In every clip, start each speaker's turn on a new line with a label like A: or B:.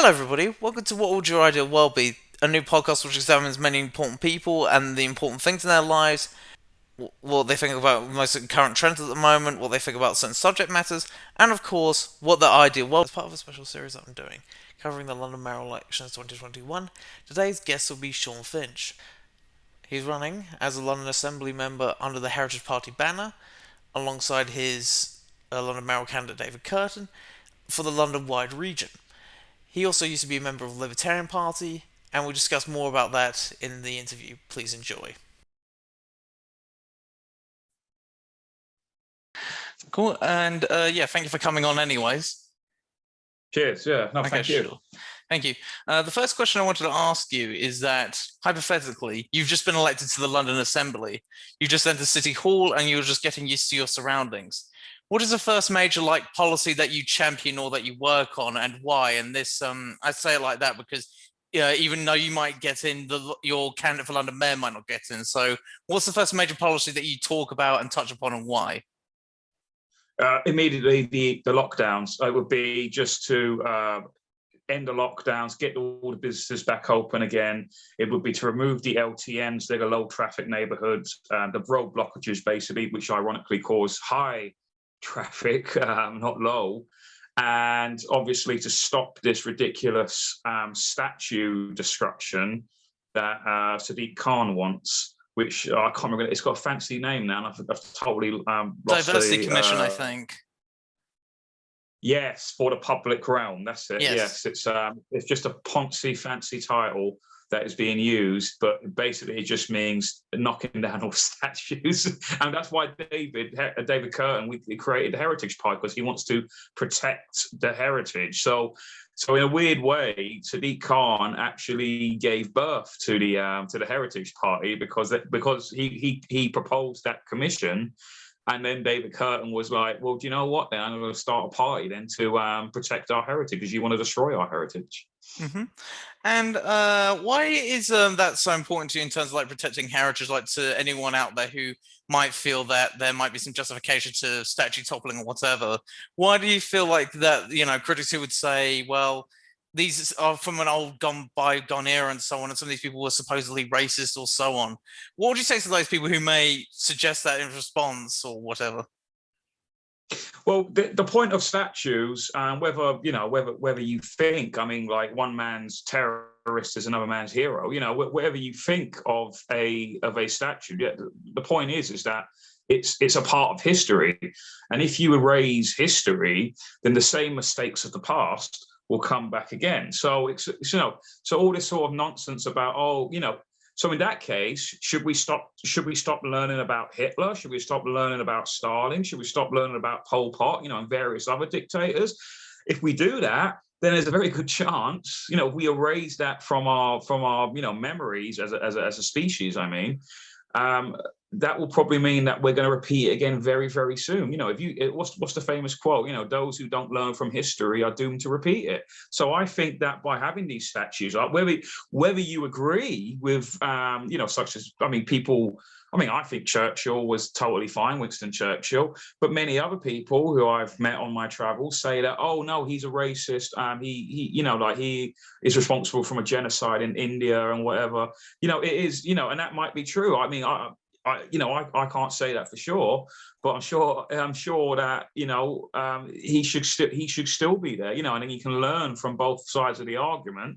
A: Hello, everybody. Welcome to What Would Your Ideal World Be? A new podcast which examines many important people and the important things in their lives, what they think about most current trends at the moment, what they think about certain subject matters, and of course, what their ideal world is. Part of a special series that I'm doing, covering the London mayoral elections 2021. Today's guest will be Sean Finch. He's running as a London Assembly member under the Heritage Party banner, alongside his London mayoral candidate David Curtin, for the London-wide region. He also used to be a member of the Libertarian Party, and we'll discuss more about that in the interview. Please enjoy. Cool, and yeah, thank you for coming on anyways.
B: Cheers, yeah, no,
A: Okay,
B: thank you.
A: sure. Thank you. The first question I wanted to ask you is that, hypothetically, you've just been elected to the London Assembly. You just entered City Hall and you're just getting used to your surroundings. What is the first major policy that you champion or that you work on, and why? And this, I say it like that because even though you might get in, your candidate for London Mayor might not get in. So, what's the first major policy that you talk about and touch upon, and why?
B: Immediately, the lockdowns. It would be just to end the lockdowns, get all the businesses back open again. It would be to remove the LTNs, they're the low traffic neighbourhoods, the road blockages, basically, which ironically cause high traffic, not low. And obviously to stop this ridiculous statue destruction that Sadiq Khan wants, which I can't remember. It's got a fancy name now, and I've totally lost
A: Diversity Commission, I think.
B: Yes, for the public realm. That's it. Yes, it's just a poncy, fancy title that is being used, but basically it just means knocking down all statues, and that's why David Curtin, we created the Heritage Party, because he wants to protect the heritage. So in a weird way, Sadiq Khan actually gave birth to the Heritage Party because he proposed that commission. And then David Curtin was like, well, do you know what? Then I'm going to start a party then to protect our heritage, because you want to destroy our heritage.
A: Mm-hmm. And why is that so important to you in terms of protecting heritage? To anyone out there who might feel that there might be some justification to statue toppling or whatever, why do you feel like that? Critics who would say, well, these are from an old bygone era and so on, and some of these people were supposedly racist or so on. What would you say to those people who may suggest that in response or whatever?
B: Well, the point of statues, whether you think, like one man's terrorist is another man's hero, whatever you think of a statue, the point is that it's a part of history, and if you erase history, then the same mistakes of the past will come back again. So so all this sort of nonsense about so in that case, should we stop learning about Hitler? Should we stop learning about Stalin? Should we stop learning about Pol Pot, and various other dictators? If we do that, then there's a very good chance, if we erase that from our memories as a species, that will probably mean that we're going to repeat it again very, very soon. What's the famous quote? Those who don't learn from history are doomed to repeat it. So I think that by having these statues up, whether you agree with, such as, people. I think Churchill was totally fine, Winston Churchill, but many other people who I've met on my travels say that, oh no, he's a racist. He is responsible for a genocide in India and whatever. It is, and that might be true. I can't say that for sure, but I'm sure that he should still be there, and then you can learn from both sides of the argument,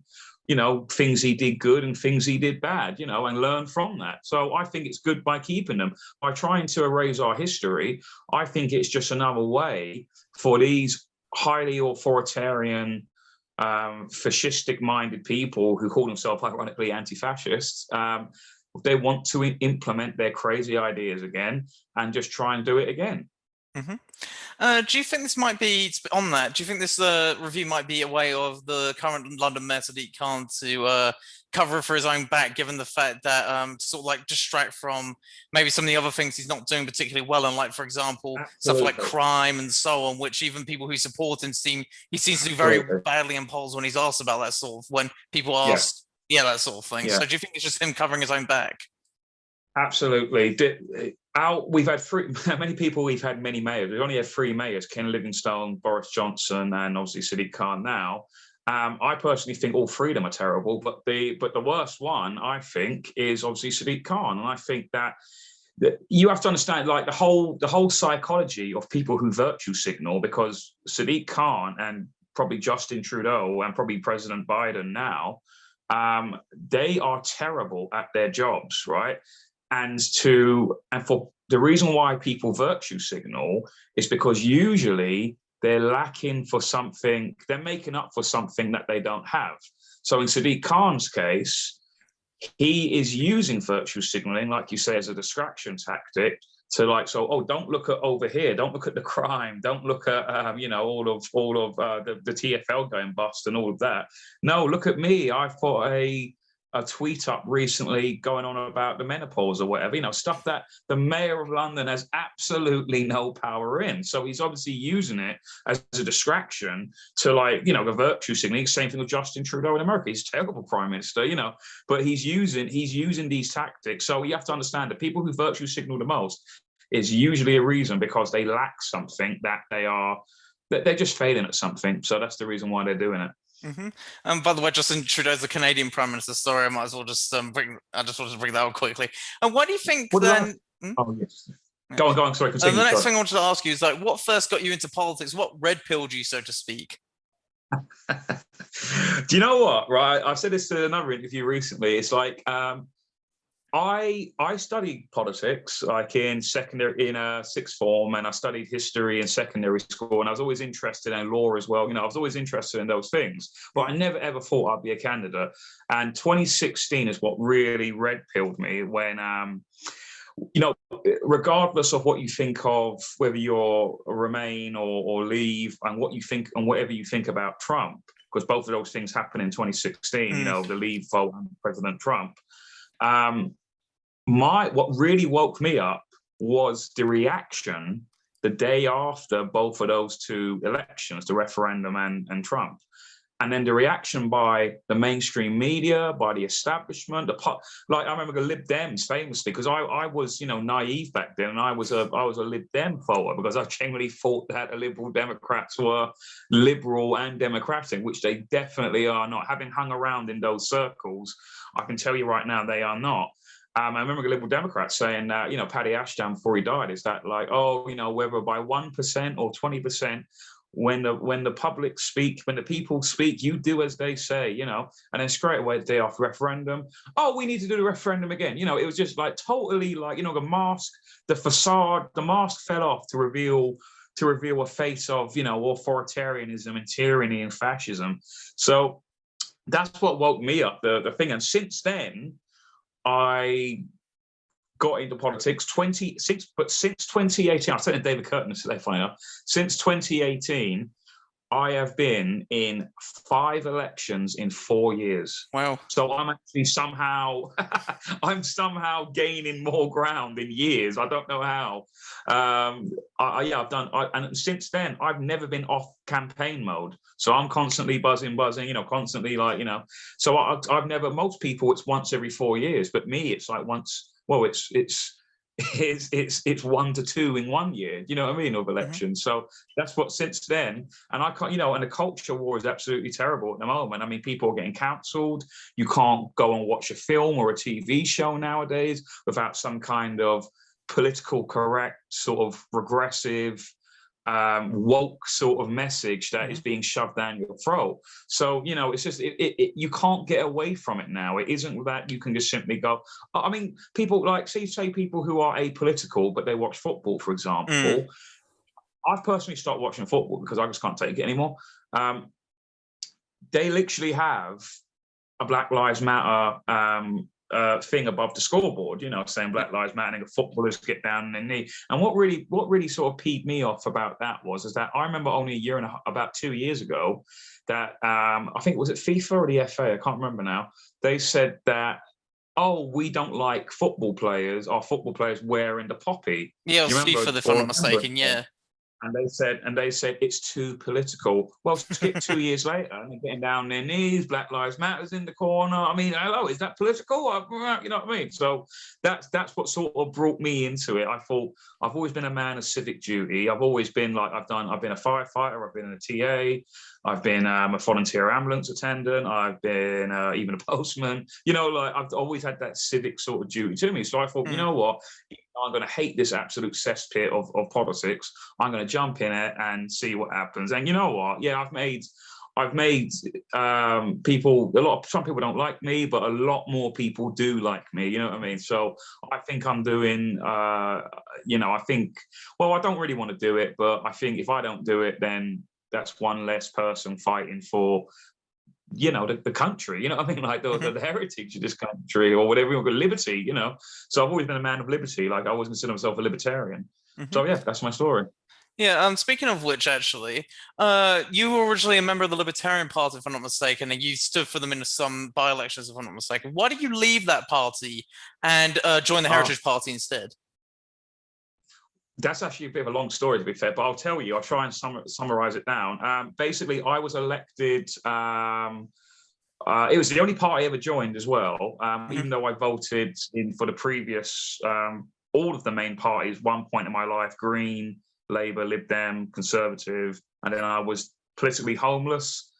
B: things he did good and things he did bad, and learn from that. So I think it's good by keeping them. By trying to erase our history, I think it's just another way for these highly authoritarian, fascistic-minded people who call themselves ironically anti-fascists. They want to implement their crazy ideas again and just try and do it again.
A: Mm-hmm. Do you think this might be on that? Do you think this review might be a way of the current London Mayor Sadiq Khan to cover for his own back, given the fact that to sort of distract from maybe some of the other things he's not doing particularly well, and for example, stuff like crime and so on, which even people who support him he seems to do very badly in polls when he's asked about that when people ask. Yeah, that sort of thing. Yeah. So do you think it's just him covering his own back?
B: Absolutely. We've had many people, we've had many mayors. We've only had 3 mayors, Ken Livingstone, Boris Johnson, and obviously Sadiq Khan now. I personally think all three of them are terrible, but the worst one I think is obviously Sadiq Khan, and I think that you have to understand like the whole psychology of people who virtue signal, because Sadiq Khan and probably Justin Trudeau and probably President Biden now, they are terrible at their jobs, right? And for the reason why people virtue signal is because usually they're lacking for something, they're making up for something that they don't have. So in Sadiq Khan's case, he is using virtue signaling, like you say, as a distraction tactic to like, so, oh, don't look at over here, don't look at the crime, don't look at all of the TFL going bust and all of that. No, look at me, I've put a tweet up recently going on about the menopause or whatever, stuff that the mayor of London has absolutely no power in. So he's obviously using it as a distraction to the virtue signaling. Same thing with Justin Trudeau in America. He's a terrible prime minister, but he's using these tactics. So you have to understand that people who virtue signal the most is usually a reason because they lack something that they're just failing at something. So that's the reason why they're doing it.
A: Mm-hmm. By the way, Justin Trudeau's the Canadian Prime Minister. Sorry, I might as well just I just wanted to bring that up quickly. And why do you think then?
B: Oh yes. Go on. Sorry, continue.
A: The next thing I wanted to ask you is what first got you into politics? What red pilled you, so to speak?
B: Do you know what? Right, I've said this to another interview recently. It's like I studied politics like in sixth form, and I studied history in secondary school, and I was always interested in law as well. I was always interested in those things, but I never ever thought I'd be a candidate. And 2016 is what really red pilled me when regardless of what you think of whether you're remain or leave, and what you think and whatever you think about Trump, because both of those things happened in 2016, the leave vote and President Trump. What really woke me up was the reaction the day after both of those two elections, the referendum and Trump. And then the reaction by the mainstream media, by the establishment, I remember the Lib Dems famously, because I was naive back then, and I was a Lib Dem voter because I genuinely thought that the Liberal Democrats were liberal and democratic, which they definitely are not. Having hung around in those circles, I can tell you right now they are not. I remember the Liberal Democrats saying that, Paddy Ashdown before he died, is that whether by 1% or 20%, when the public speak, when the people speak, you do as they say, and then straight away the day after referendum, oh, we need to do the referendum again. It was just totally the mask, the facade, the mask fell off to reveal a face of, authoritarianism and tyranny and fascism. So that's what woke me up, the thing. And since then, I got into politics since 2018. I said to David Curtin today, funny enough. Since 2018, I have been in 5 elections in 4 years.
A: Wow!
B: So I'm actually somehow gaining more ground in years. I don't know how. I've done. And since then, I've never been off campaign mode. So I'm constantly buzzing, constantly So I've never. Most people, it's once every 4 years, but me, it's like once. Well, it's 1 to 2 in 1 year, of elections. So that's what since then, and I can't, and the culture war is absolutely terrible at the moment. I mean, people are getting cancelled. You can't go and watch a film or a TV show nowadays without some kind of political correct, sort of regressive, woke sort of message that is being shoved down your throat. So it's just you can't get away from it now. It isn't that you can just simply go. I mean, people say people who are apolitical but they watch football, for example. I've personally stopped watching football because I just can't take it anymore. They literally have a Black Lives Matter thing above the scoreboard, saying Black Lives Matter, and the footballers get down on their knee. And what really sort of peeved me off about that is that I remember only about 2 years ago that I think, was it FIFA or the FA? I can't remember now. They said that, oh, we don't like our football players wearing the poppy.
A: Yeah, it was FIFA, if I'm not mistaken. Yeah.
B: And they said it's too political. Well, skip 2 years later, and they're getting down on their knees. Black Lives Matter's in the corner. I mean, hello, is that political? You know what I mean? So that's what sort of brought me into it. I thought I've always been a man of civic duty. I've always been I've been a firefighter. I've been a TA. I've been a volunteer ambulance attendant. I've been even a postman. You know, like I've always had that civic sort of duty to me. So I thought, you know what, I'm going to hate this absolute cesspit of politics. I'm going to jump in it and see what happens. And you know what? Yeah, I've made people, some people don't like me, but a lot more people do like me. You know what I mean? So I think I'm doing, you know, I think, well, I don't really want to do it, but I think if I don't do it, then that's one less person fighting for, you know, the country, you know what I mean? Like the heritage of this country or whatever, you want, liberty, you know? So I've always been a man of liberty. Like I always consider myself a libertarian. So yeah, that's my story.
A: Yeah, speaking of which, actually, you were originally a member of the Libertarian Party, if I'm not mistaken, and you stood for them in some by-elections, if I'm not mistaken. Why did you leave that party and join the
B: Oh,
A: Heritage Party instead?
B: that's actually a bit of a long story, to be fair, but I'll tell you, I'll try and summarize it down. Basically, I was elected. It was the only party I ever joined as well, even though I voted in for the previous, all of the main parties, one point in my life, Green, Labour, Lib Dem, Conservative, and then I was politically homeless.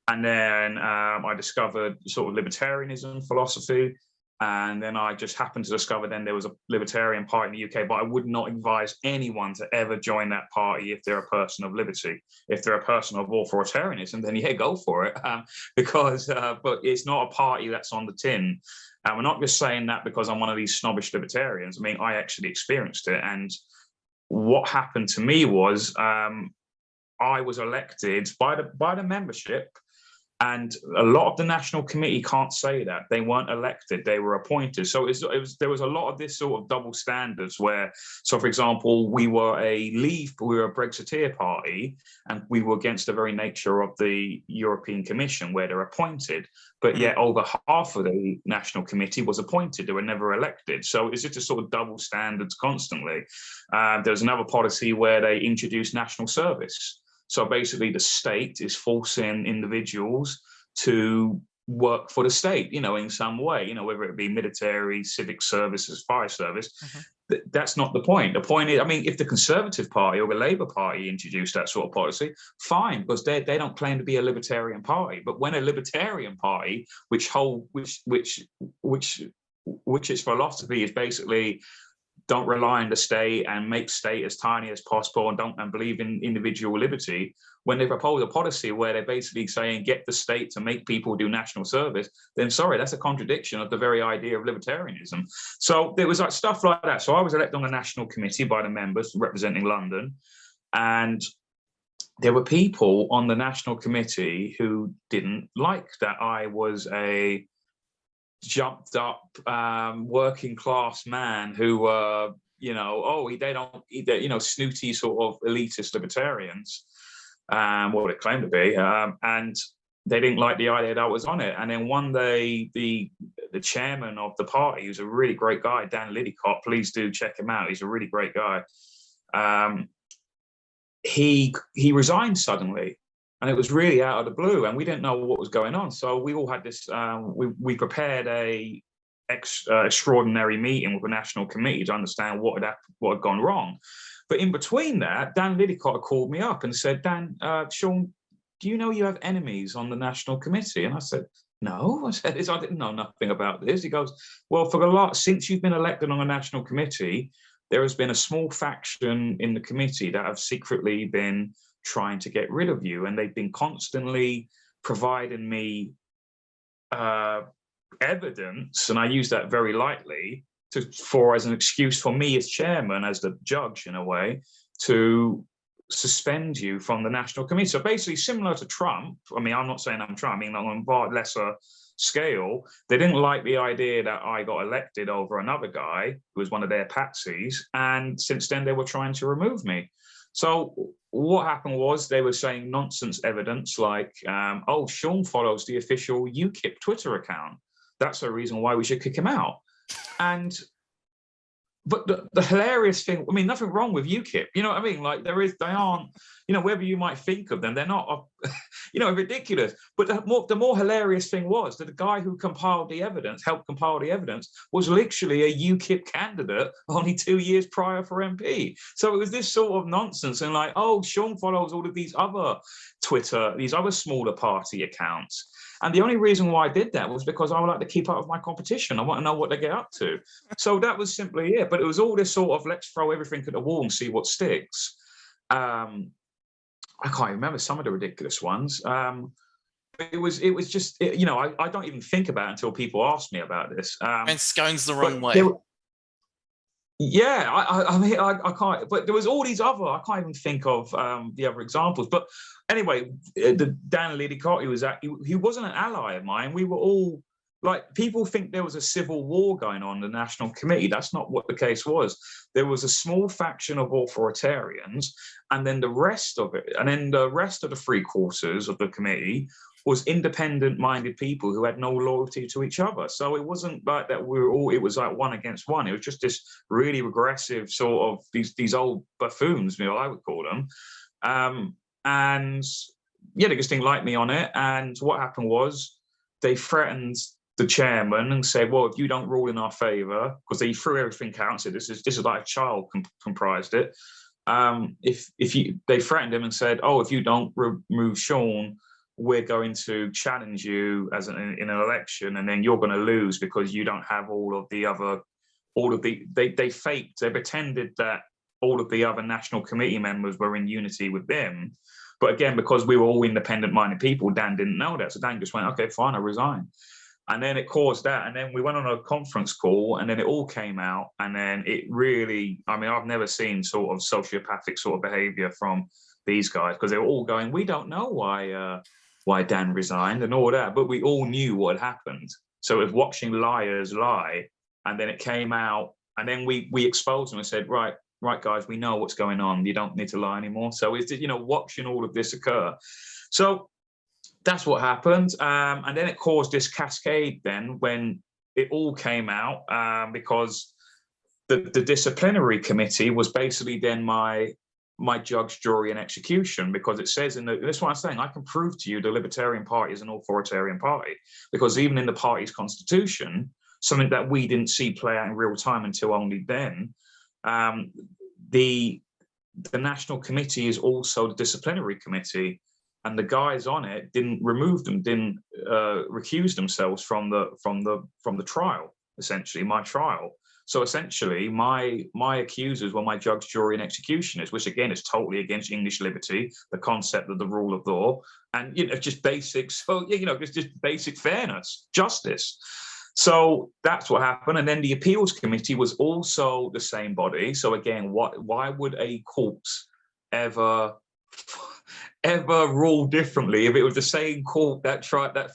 B: And then I discovered sort of libertarianism philosophy. And then I just happened to discover then there was a Libertarian Party in the UK, but I would not advise anyone to ever join that party if they're a person of liberty. If they're a person of authoritarianism, then yeah, go for it. But it's not a party that's on the tin. And we're not just saying that because I'm one of these snobbish libertarians. I mean, I actually experienced it. And what happened to me was I was elected by the membership. And a lot of the national committee can't say that. They weren't elected, they were appointed. So there was a lot of this sort of double standards where, so for example, we were a Brexiteer party, and we were against the very nature of the European Commission where they're appointed. But yet over half of the national committee was appointed, they were never elected. So it's just a sort of double standards constantly. There was another policy where they introduced national service. So basically the state is forcing individuals to work for the state, you know, in some way, you know, whether it be military, civic services, fire service. That's not the point. The point is, I mean, if the Conservative Party or the Labour Party introduced that sort of policy, fine, because they don't claim to be a libertarian party. But when a libertarian party, which its philosophy is basically don't rely on the state and make state as tiny as possible and believe in individual liberty, when they propose a policy where they're basically saying get the state to make people do national service, then sorry, that's a contradiction of the very idea of libertarianism. So there was like stuff like that. So I was elected on the national committee by the members representing London, and there were people on the national committee who didn't like that I was a jumped up working class man who you know, you know, snooty sort of elitist libertarians, what it claimed to be, and they didn't like the idea that I was on it. And then one day the chairman of the party, who's a really great guy, Dan Liddycott, please do check him out, he's a really great guy, he resigned suddenly. And it was really out of the blue, and we didn't know what was going on. So we all had this. We prepared a extraordinary meeting with the national committee to understand what had gone wrong. But in between that, Dan Liddycott called me up and said, "Dan, Sean, do you know you have enemies on the national committee?" And I said, "No." I said, "I didn't know nothing about this." He goes, "Well, since you've been elected on a national committee, there has been a small faction in the committee that have secretly been trying to get rid of you, and they've been constantly providing me evidence, and I use that very lightly, as an excuse for me as chairman, as the judge in a way, to suspend you from the national committee." So basically similar to Trump. I mean, I'm not saying I'm Trump, I mean on a far lesser scale. They didn't like the idea that I got elected over another guy who was one of their patsies, and since then they were trying to remove me. So what happened was they were saying nonsense evidence like, oh, Sean follows the official UKIP Twitter account. That's a reason why we should kick him out. And but the hilarious thing, I mean, nothing wrong with UKIP. You know what I mean? Like they aren't, whatever you might think of them, they're not, ridiculous. But the more hilarious thing was that the guy who helped compile the evidence, was literally a UKIP candidate only 2 years prior for MP. So it was this sort of nonsense, and like, oh, Sean follows all of these other these other smaller party accounts. And the only reason why I did that was because I would like to keep up with my competition. I want to know what they get up to. So that was simply it. But it was all this sort of, let's throw everything at the wall and see what sticks. I can't remember some of the ridiculous ones. It was just, I don't even think about it until people ask me about this.
A: It's going the wrong way.
B: Yeah, I mean, I can't, but there was all these other, I can't even think of the other examples. But anyway, the Dan Lidicott, he wasn't an ally of mine. We were all, like, people think there was a civil war going on in the National Committee. That's not what the case was. There was a small faction of authoritarians, and then the rest of the three quarters of the committee was independent-minded people who had no loyalty to each other. So it wasn't like that it was like one against one. It was just this really regressive sort of these old buffoons, I would call them. And yeah, they just didn't like me on it. And what happened was they threatened the chairman and said, well, if you don't rule in our favor, because they threw everything out and said, this is like a child comprised it. They threatened him and said, oh, if you don't remove Sean, we're going to challenge you in an election, and then you're going to lose because you don't have they pretended that all of the other National Committee members were in unity with them. But again, because we were all independent-minded people, Dan didn't know that. So Dan just went, okay, fine, I resign. And then it caused that. And then we went on a conference call, and then it all came out. And then it really, I mean, I've never seen sort of sociopathic sort of behavior from these guys, because they were all going, we don't know why Dan resigned and all that, but we all knew what had happened. So it was watching liars lie, and then it came out, and then we exposed them and said, right, guys, we know what's going on. You don't need to lie anymore. So it's, watching all of this occur. So that's what happened. And then it caused this cascade then when it all came out, because the disciplinary committee was basically then my judge, jury, and execution, because it says that's what I'm saying. I can prove to you the Libertarian Party is an authoritarian party, because even in the party's constitution, something that we didn't see play out in real time until only then, the National Committee is also the disciplinary committee, and the guys on it didn't recuse themselves from the trial, essentially my trial. So essentially, my accusers were my judge, jury, and executioners, which again is totally against English liberty, the concept of the rule of law, and just basics. So just basic fairness, justice. So that's what happened. And then the appeals committee was also the same body. So again, why would a court ever rule differently if it was the same court that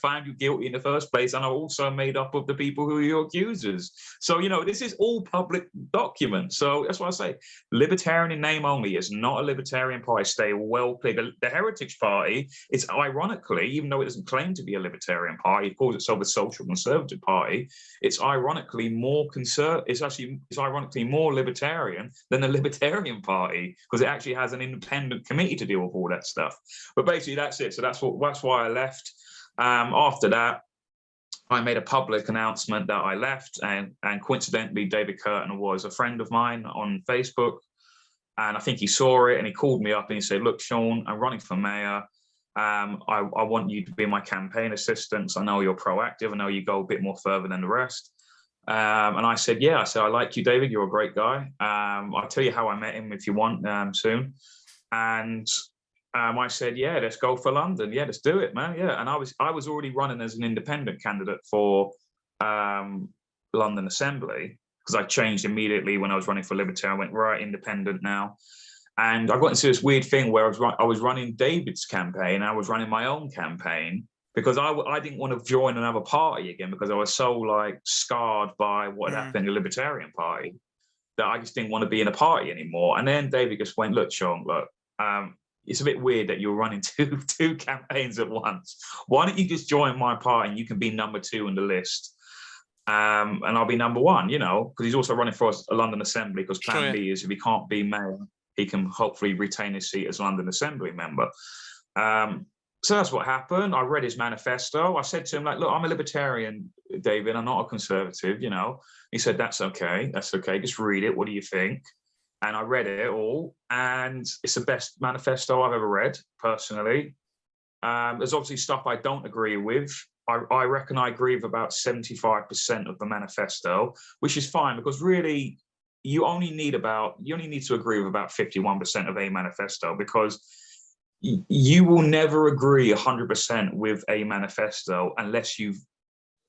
B: found you guilty in the first place, and are also made up of the people who are your accusers? So this is all public documents. So that's why I say libertarian in name only is not a libertarian party. Stay well clear. The Heritage Party is, ironically, even though it doesn't claim to be a libertarian party, it calls itself a social conservative party. It's ironically more it's ironically more libertarian than the Libertarian Party, because it actually has an independent committee to deal with all that stuff. But basically, that's it. So that's why I left. After that, I made a public announcement that I left, and coincidentally, David Curtin was a friend of mine on Facebook, and I think he saw it and he called me up and he said, "Look, Sean, I'm running for mayor. I want you to be my campaign assistant. I know you're proactive. I know you go a bit more further than the rest." And I said, "Yeah." I said, "I like you, David. You're a great guy. I'll tell you how I met him if you want soon." And I said, "Yeah, let's go for London. Yeah, let's do it, man. Yeah." And I was already running as an independent candidate for London Assembly, because I changed immediately when I was running for Libertarian. I went right independent now, and I got into this weird thing where I was running David's campaign. I was running my own campaign because I didn't want to join another party again, because I was so scarred by what had happened in the Libertarian Party that I just didn't want to be in a party anymore. And then David just went, "Look, Sean, look. It's a bit weird that you're running two campaigns at once. Why don't you just join my party and you can be number 2 on the list?" and I'll be number one, because he's also running for a London Assembly, because
A: Sure,
B: plan
A: yeah.
B: B is if he can't be mayor, he can hopefully retain his seat as London Assembly member. So that's what happened. I read his manifesto. I said to him, like, look, I'm a libertarian, David. I'm not a conservative, He said, that's okay. That's okay. Just read it. What do you think? And I read it all. And it's the best manifesto I've ever read, personally. There's obviously stuff I don't agree with. I reckon I agree with about 75% of the manifesto, which is fine, because really you only need to agree with about 51% of a manifesto, because you will never agree 100% with a manifesto unless you've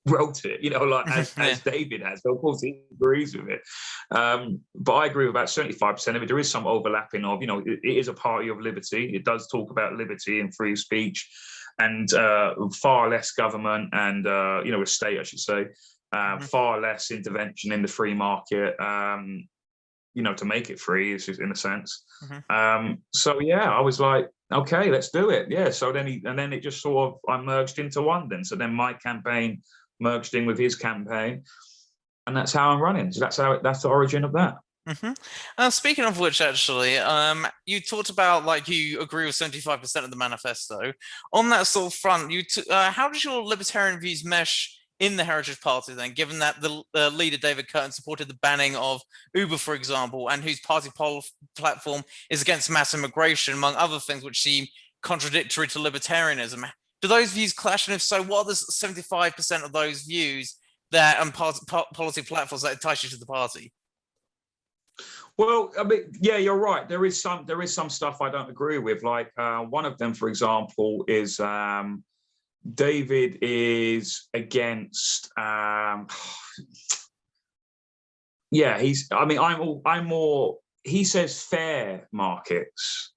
B: wrote it, like
A: Yeah.
B: as David has. So of course he agrees with it. But I agree with about 75% of it. There is some overlapping of, it is a party of liberty. It does talk about liberty and free speech, and far less government and, a state, I should say, far less intervention in the free market, to make it free, in a sense. So yeah, I was like, okay, let's do it. Yeah. So then it just sort of, I merged into one then. So then my campaign merged in with his campaign, and that's how I'm running. So that's the origin of that.
A: Speaking of which, actually, you talked about like you agree with 75% of the manifesto. On that sort of front, how does your libertarian views mesh in the Heritage Party then, given that the leader David Curtin supported the banning of Uber, for example, and whose party platform is against mass immigration, among other things, which seem contradictory to libertarianism? Do those views clash? And if so, what are the 75% of those views that and policy platforms that entice you to the party?
B: Well, I mean, yeah, you're right. There is some stuff I don't agree with. Like one of them, for example, is David is against. Yeah, I'm more. He says fair markets,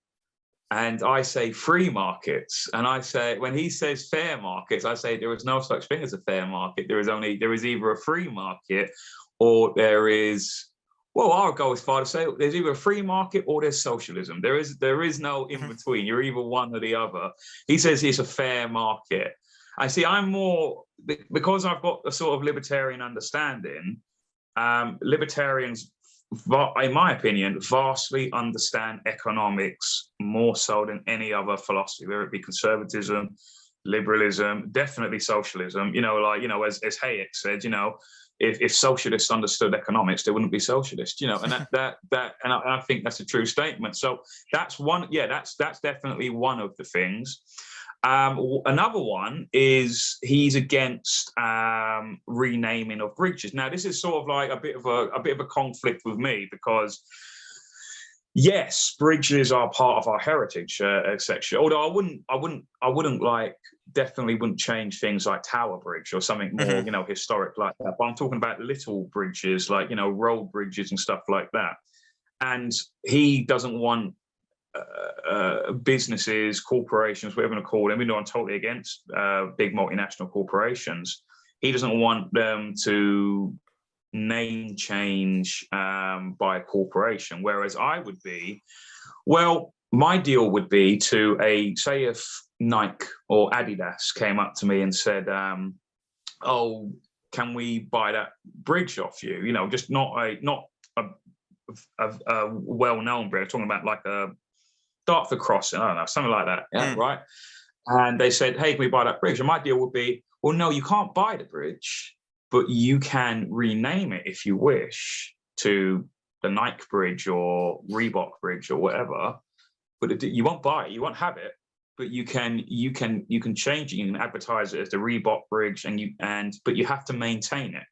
B: and I say free markets. And I say, when he says fair markets, I say there is no such thing as a fair market. There is either a free market, or there is. Well, I'll go as far to say there's either a free market or there's socialism. There is no in between. You're either one or the other. He says it's a fair market. I see. I'm more, because I've got a sort of libertarian understanding. Libertarians, in my opinion, vastly understand economics more so than any other philosophy, whether it be conservatism, liberalism, definitely socialism. As Hayek said, if socialists understood economics, they wouldn't be socialists, and I think that's a true statement. So that's one. Yeah, that's definitely one of the things. Another one is he's against renaming of bridges. Now, this is sort of like a bit of a conflict with me, because yes, bridges are part of our heritage, etc. Although I wouldn't definitely wouldn't change things like Tower Bridge or something more, historic like that. But I'm talking about little bridges, like, road bridges and stuff like that. And he doesn't want businesses, corporations, whatever you want to call them. I'm totally against big multinational corporations. He doesn't want them to name change by a corporation, whereas I would be, well, my deal would be to say if Nike or Adidas came up to me and said, oh, can we buy that bridge off you? Just not a well-known bridge. I'm talking about like a Dartford Crossing, I don't know, something like that, right? And they said, hey, can we buy that bridge? And my deal would be, well, no, you can't buy the bridge, but you can rename it if you wish to the Nike Bridge or Reebok Bridge or whatever. But you won't buy it, you won't have it, but you can change it. You can advertise it as the Reebok Bridge, but you have to maintain it.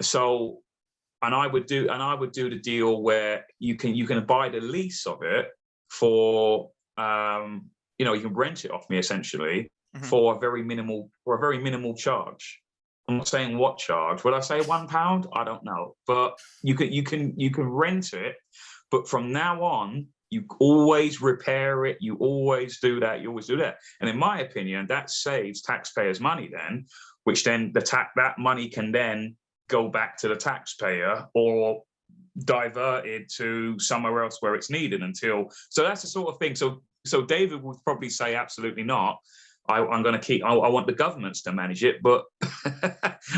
B: So, and I would do the deal where you can buy the lease of it for you can rent it off me essentially for a very minimal charge. I'm not saying what charge. Would I say £1? I don't know, but you can rent it. But from now on, you always repair it. You always do that. You always do that. And in my opinion, that saves taxpayers money then, which then that money can then go back to the taxpayer or diverted to somewhere else where it's needed so that's the sort of thing. So David would probably say absolutely not. I'm going to I want the governments to manage it, but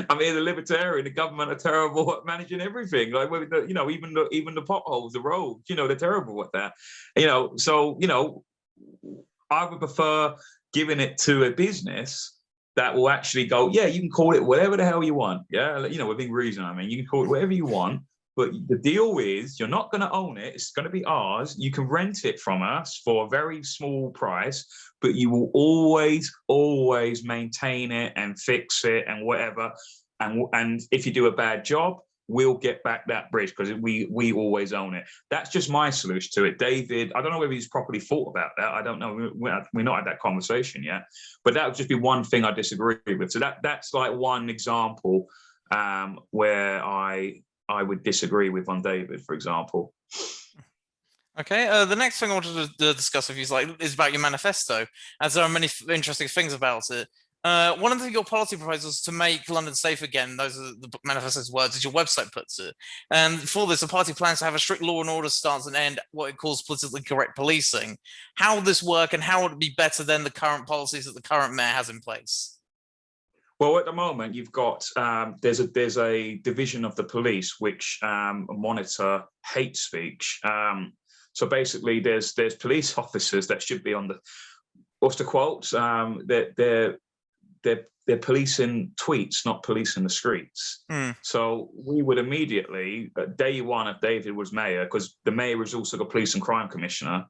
B: I mean, the Libertarian, the government are terrible at managing everything. Like, you know, even the potholes, the roads, you know, they're terrible at that. You know, so you know, I would prefer giving it to a business that will actually go, yeah, you can call it whatever the hell you want. Yeah, you know, within reason. I mean, you can call it whatever you want. But the deal is, you're not going to own it. It's going to be ours. You can rent it from us for a very small price, but you will always maintain it and fix it and whatever. And if you do a bad job, we'll get back that bridge because we always own it. That's just my solution to it. David, I don't know whether he's properly thought about that. I don't know. We're not had that conversation yet. But that would just be one thing I disagree with. So that's like one example where I would disagree with on David, for example.
A: Okay, the next thing I wanted to discuss with you is about your manifesto, as there are many interesting things about it. One of your policy proposals to make London safe again, those are the manifesto's words, as your website puts it. And for this, the party plans to have a strict law and order stance and end what it calls politically correct policing. How would this work, and how would it be better than the current policies that the current mayor has in place?
B: Well, at the moment, you've got there's a division of the police which monitor hate speech. So basically, there's police officers that should be on the, what's the quote? They're policing tweets, not policing the streets. So we would immediately, day one if David was mayor, because the mayor was also the police and crime commissioner,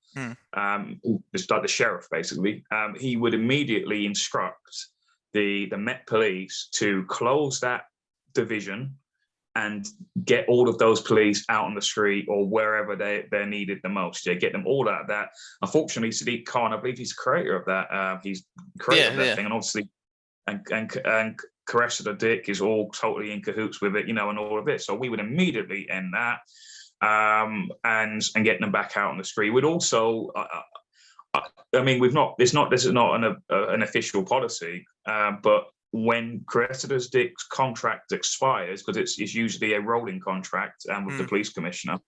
B: just like the sheriff basically, he would immediately instruct the Met Police to close that division and get all of those police out on the street or wherever they're needed the most. Yeah, get them all out of that. Unfortunately, Sadiq Khan, I believe he's the creator of that. He's creator of that thing, and obviously, and Cressida Dick is all totally in cahoots with it, you know, and all of it. So we would immediately end that and get them back out on the street. We'd also. I mean, this is not an official policy, but when Cressida Dick's contract expires, because it's usually a rolling contract with the police commissioner,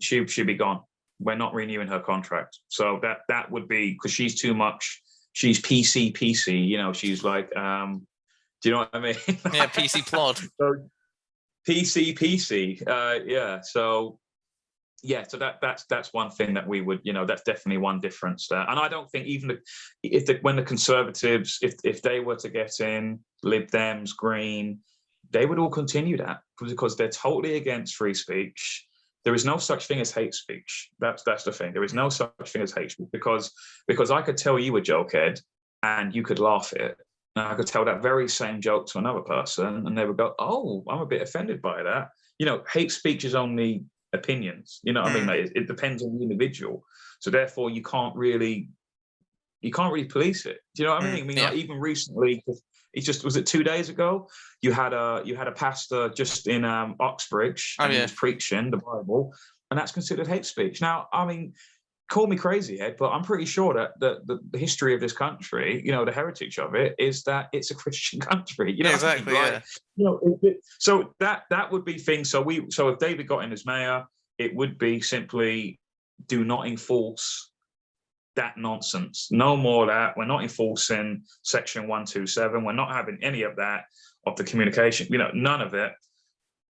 B: she'll be gone. We're not renewing her contract. So that would be, because she's too much, she's PC, you know, she's like, do you know what I mean?
A: Yeah, PC plod.
B: So, PC, yeah. So yeah, so that's one thing that we would, you know, that's definitely one difference there. And I don't think even when the Conservatives, if they were to get in, Lib Dems, Green, they would all continue that because they're totally against free speech. There is no such thing as hate speech. That's the thing. There is no such thing as hate speech because I could tell you a joke, Ed, and you could laugh at it. And I could tell that very same joke to another person, and they would go, "Oh, I'm a bit offended by that." You know, hate speech is only opinions, you know what I mean? Like, it depends on the individual, so therefore you can't really police it. Do you know what I mean? I mean, like, even recently, it's just, was it 2 days ago, you had a pastor just in Oxbridge, and he was preaching the Bible, and that's considered hate speech. Now, I mean, call me crazy, Ed, but I'm pretty sure that the history of this country, you know, the heritage of it is that it's a Christian country. You know,
A: exactly.
B: Like, you know, so that would be things. So if David got in as mayor, it would be simply do not enforce that nonsense. No more of that. We're not enforcing Section 127. We're not having any of that, of the communication. You know, none of it.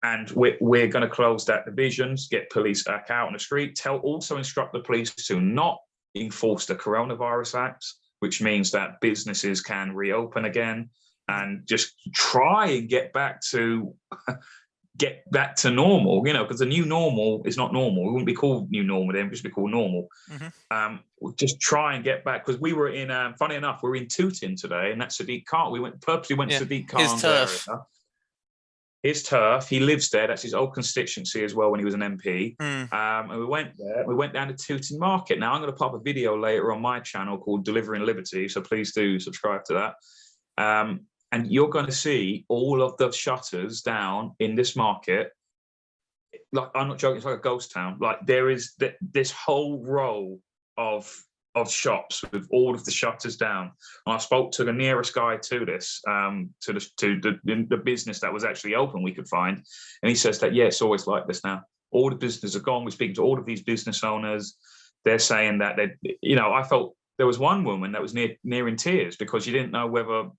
B: And we're going to close that divisions, get police back out on the street, also instruct the police to not enforce the Coronavirus Act, which means that businesses can reopen again, and just try and get back to normal, you know, because the new normal is not normal. It wouldn't be called new normal then, it would just be called normal. We'll just try and get back, because we were in, funny enough, we were in Tooting today, and that's Sadiq Khan. We purposely went to Sadiq Khan's area. His turf, he lives there. That's his old constituency as well when he was an MP. And we went there. We went down to Tooting Market. Now, I'm going to pop a video later on my channel called Delivering Liberty, so please do subscribe to that. And you're going to see all of the shutters down in this market. Like, I'm not joking, it's like a ghost town. Like, there is this whole row of shops with all of the shutters down. And I spoke to the nearest guy to this, to the business that was actually open we could find, and he says that, yeah, it's always like this now. All the businesses are gone. We're speaking to all of these business owners. They're saying that you know, I felt there was one woman that was near in tears because she didn't know whether,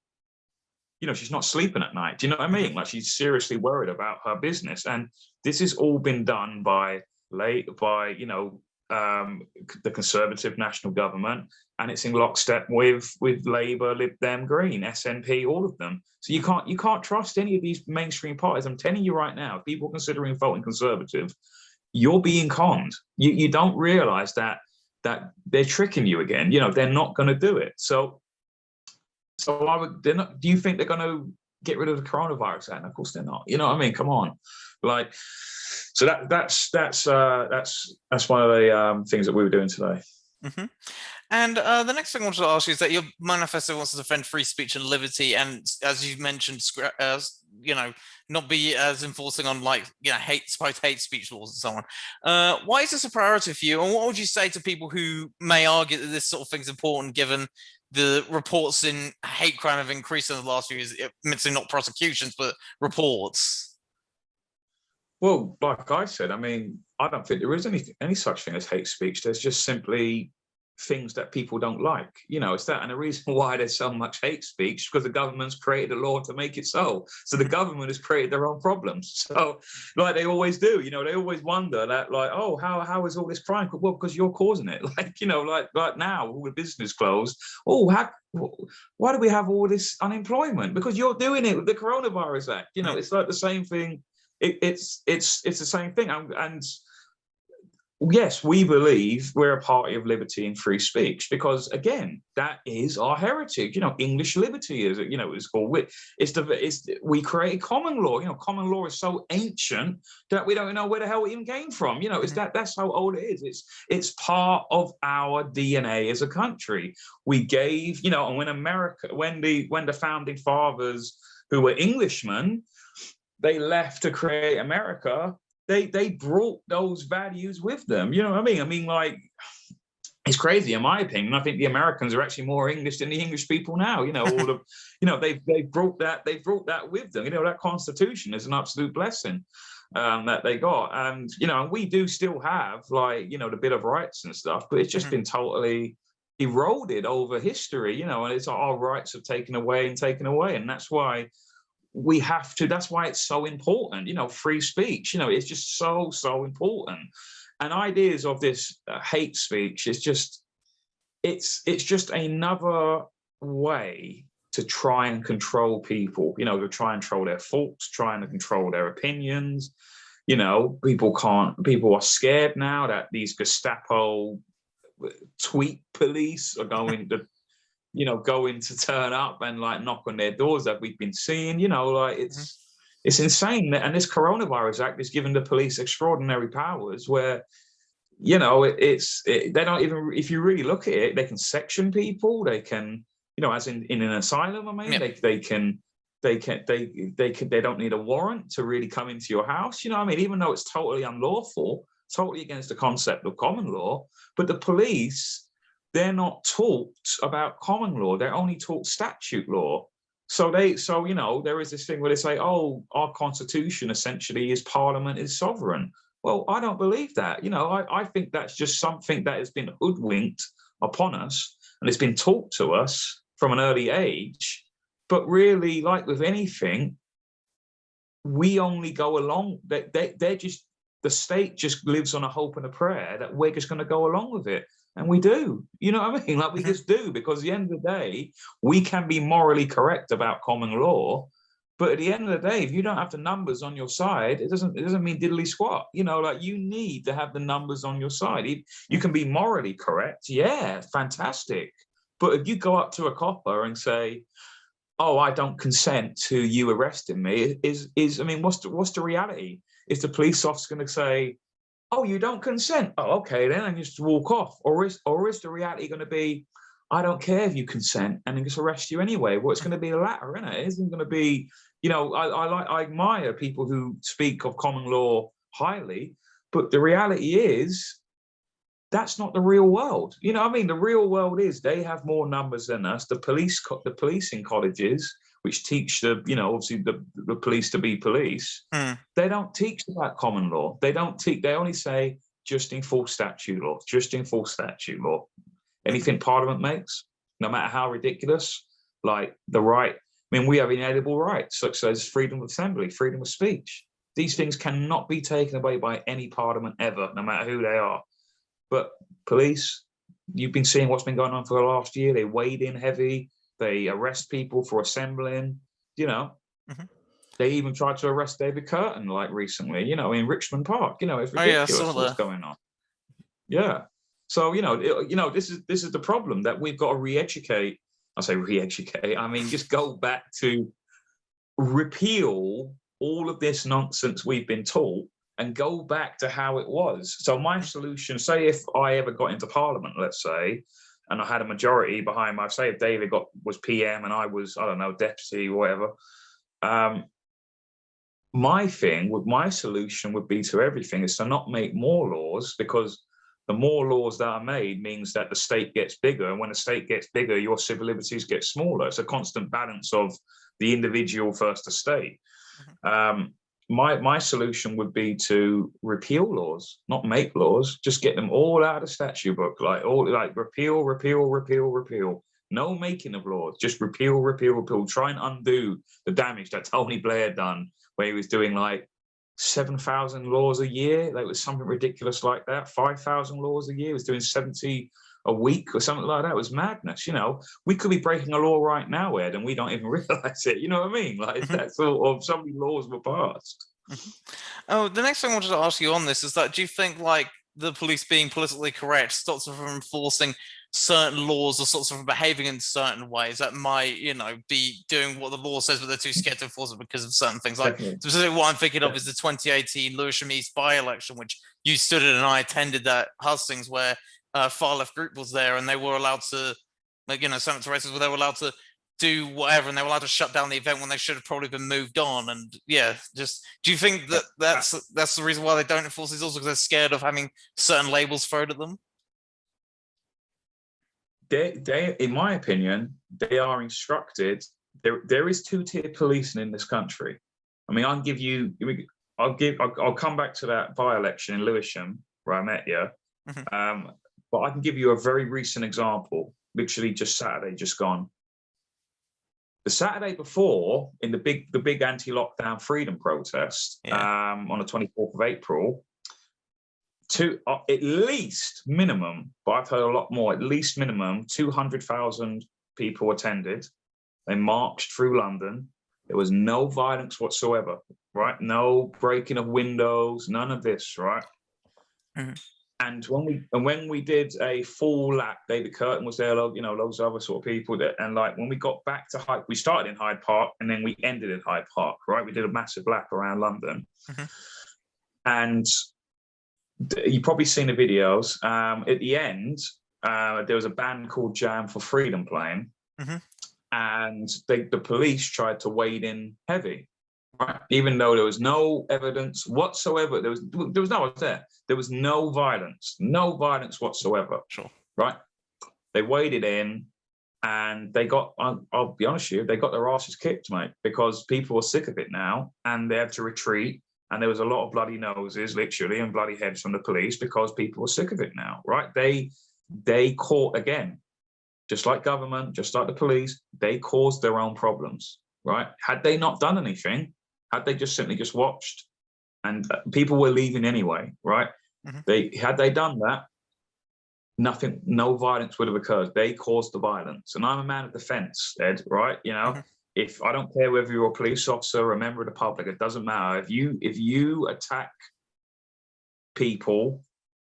B: she's not sleeping at night. Do you know what I mean? Like, she's seriously worried about her business. And this has all been done by the Conservative national government, and it's in lockstep with Labour, Lib Dem, Green, SNP, all of them. So you can't trust any of these mainstream parties. I'm telling you right now, if people considering voting Conservative, you're being conned. You don't realise that they're tricking you again. They're not going to do it. So they're not. Do you think they're going to get rid of the coronavirus act? And of course they're not. You know what I mean? Come on, like. So that's one of the things that we were doing today.
A: Mm-hmm. And the next thing I wanted to ask you is that your manifesto wants to defend free speech and liberty, and as you mentioned, not be as enforcing on supposed hate speech laws and so on. Why is this a priority for you? And what would you say to people who may argue that this sort of thing's important, given the reports in hate crime have increased in the last few years? Admittedly, not prosecutions, but reports.
B: Well, like I said, I mean, I don't think there is any such thing as hate speech. There's just simply things that people don't like. It's that. And the reason why there's so much hate speech because the government's created a law to make it so. So the government has created their own problems. So like they always do, they always wonder that, like, oh, how is all this crime? Well, because you're causing it. Like, like now, all the business closed. Oh, why do we have all this unemployment? Because you're doing it with the Coronavirus Act. It's like the same thing. It's the same thing, and yes, we believe we're a party of liberty and free speech because, again, that is our heritage. English liberty is, it's called. We created common law. Common law is so ancient that we don't know where the hell it even came from. That's how old it is. It's part of our DNA as a country. We gave, and when the founding fathers, who were Englishmen, they left to create America, they brought those values with them. You know what I mean? I mean, like, it's crazy in my opinion. I think the Americans are actually more English than the English people now. They brought that with them. That Constitution is an absolute blessing that they got. And, and we do still have, like, the Bill of Rights and stuff, but it's just been totally eroded over history, and it's our rights have taken away. And that's why we have to, that's why it's so important, free speech, it's just so important. And ideas of this hate speech is just, it's just another way to try and control people, to try and control their thoughts, trying to control their opinions. People are scared now that these Gestapo tweet police are going to turn up and like knock on their doors that we've been seeing, like it's insane. And this Coronavirus Act is giving the police extraordinary powers where, they don't even, if you really look at it, they can section people. They can, as in an asylum, I mean, they don't need a warrant to really come into your house. Even though it's totally unlawful, totally against the concept of common law, but the police, they're not taught about common law. They're only taught statute law. So there is this thing where they say, oh, our constitution essentially is Parliament is sovereign. Well, I don't believe that. I think that's just something that has been hoodwinked upon us and it's been taught to us from an early age. But really, like with anything, we only go along. They're just, the state just lives on a hope and a prayer that we're just going to go along with it. And we do, what I mean? Like, we just do, because at the end of the day, we can be morally correct about common law, but at the end of the day, if you don't have the numbers on your side, it doesn't mean diddly squat. Like, you need to have the numbers on your side. You can be morally correct, yeah, fantastic. But if you go up to a copper and say, oh, I don't consent to you arresting me, what's the reality? Is the police officer going to say, oh, you don't consent? Oh, okay, then, and just walk off? Or is the reality going to be, I don't care if you consent and then just arrest you anyway? Well, it's going to be the latter, isn't it? It isn't going to be, I admire people who speak of common law highly, but the reality is that's not the real world. The real world is they have more numbers than us. The policing colleges, which teach obviously the police to be police, they don't teach about common law. They only say just enforce statute law, just enforce statute law. Anything Parliament makes, no matter how ridiculous, like the right I mean, we have inalienable rights, such as freedom of assembly, freedom of speech. These things cannot be taken away by any parliament ever, no matter who they are. But police, you've been seeing what's been going on for the last year. They wade in heavy. They arrest people for assembling. You know, they even tried to arrest David Curtin like recently. You know, in Richmond Park. You know, it's ridiculous what's going on. Yeah. So this is the problem, that we've got to re-educate. I say re-educate. I mean, just go back to repeal all of this nonsense we've been taught and go back to how it was. So my solution, say if I ever got into Parliament, let's say, and I had a majority behind my, say if David was PM and I was, I don't know, deputy or whatever, my solution would be to everything is to not make more laws, because the more laws that are made means that the state gets bigger. And when the state gets bigger, your civil liberties get smaller. It's a constant balance of the individual versus the state. My solution would be to repeal laws, not make laws. Just get them all out of the statute book, like repeal. No making of laws, just repeal. Try and undo the damage that Tony Blair done, where he was doing like 7,000 laws a year. Like, it was something ridiculous like that. 5,000 laws a year. He was doing 70 a week or something like that. It was madness. You know, we could be breaking a law right now, Ed, and we don't even realize it. You know what I mean? Like, it's that sort of, so many laws were passed.
A: Oh, the next thing I wanted to ask you on this is that, do you think like the police being politically correct stops them from enforcing certain laws or stops them from behaving in certain ways that might, be doing what the law says, but they're too scared to enforce it because of certain things? Like, specifically what I'm thinking of is the 2018 Lewisham East by-election, which you stood in and I attended that hustings, where a far left group was there and they were allowed to, senator races where they were allowed to do whatever, and they were allowed to shut down the event when they should have probably been moved on. And just, do you think that that's the reason why they don't enforce these laws, because they're scared of having certain labels thrown at them?
B: They, in my opinion, they are instructed. There is two-tier policing in this country. I mean, I'll come back to that by-election in Lewisham where I met you. But I can give you a very recent example, literally just Saturday, just gone. The Saturday before, in the big anti-lockdown freedom protest, on the 24th of April, at least minimum, but I've heard a lot more, at least minimum 200,000 people attended. They marched through London. There was no violence whatsoever, right? No breaking of windows, none of this, right? And when we did a full lap, David Curtin was there, loads of other sort of people that, and like when we got back to Hyde, we started in Hyde Park and then we ended in Hyde Park, right? We did a massive lap around London. And you've probably seen the videos. At the end, there was a band called Jam for Freedom playing, and the police tried to wade in heavy, right? Even though there was no evidence whatsoever. There was no one there. There was no violence whatsoever.
A: Sure.
B: Right? They waded in, and they got, I'll be honest with you, they got their asses kicked, mate, because people were sick of it now, and they had to retreat. And there was a lot of bloody noses, literally, and bloody heads from the police because people were sick of it now, right? They caught, again, just like government, just like the police, they caused their own problems, right? Had they not done anything, had they just simply just watched, and people were leaving anyway, right? Had they done that, nothing, no violence would have occurred. They caused the violence. And I'm a man of defense, Ed, right? If I don't care whether you're a police officer or a member of the public, it doesn't matter. If you attack people,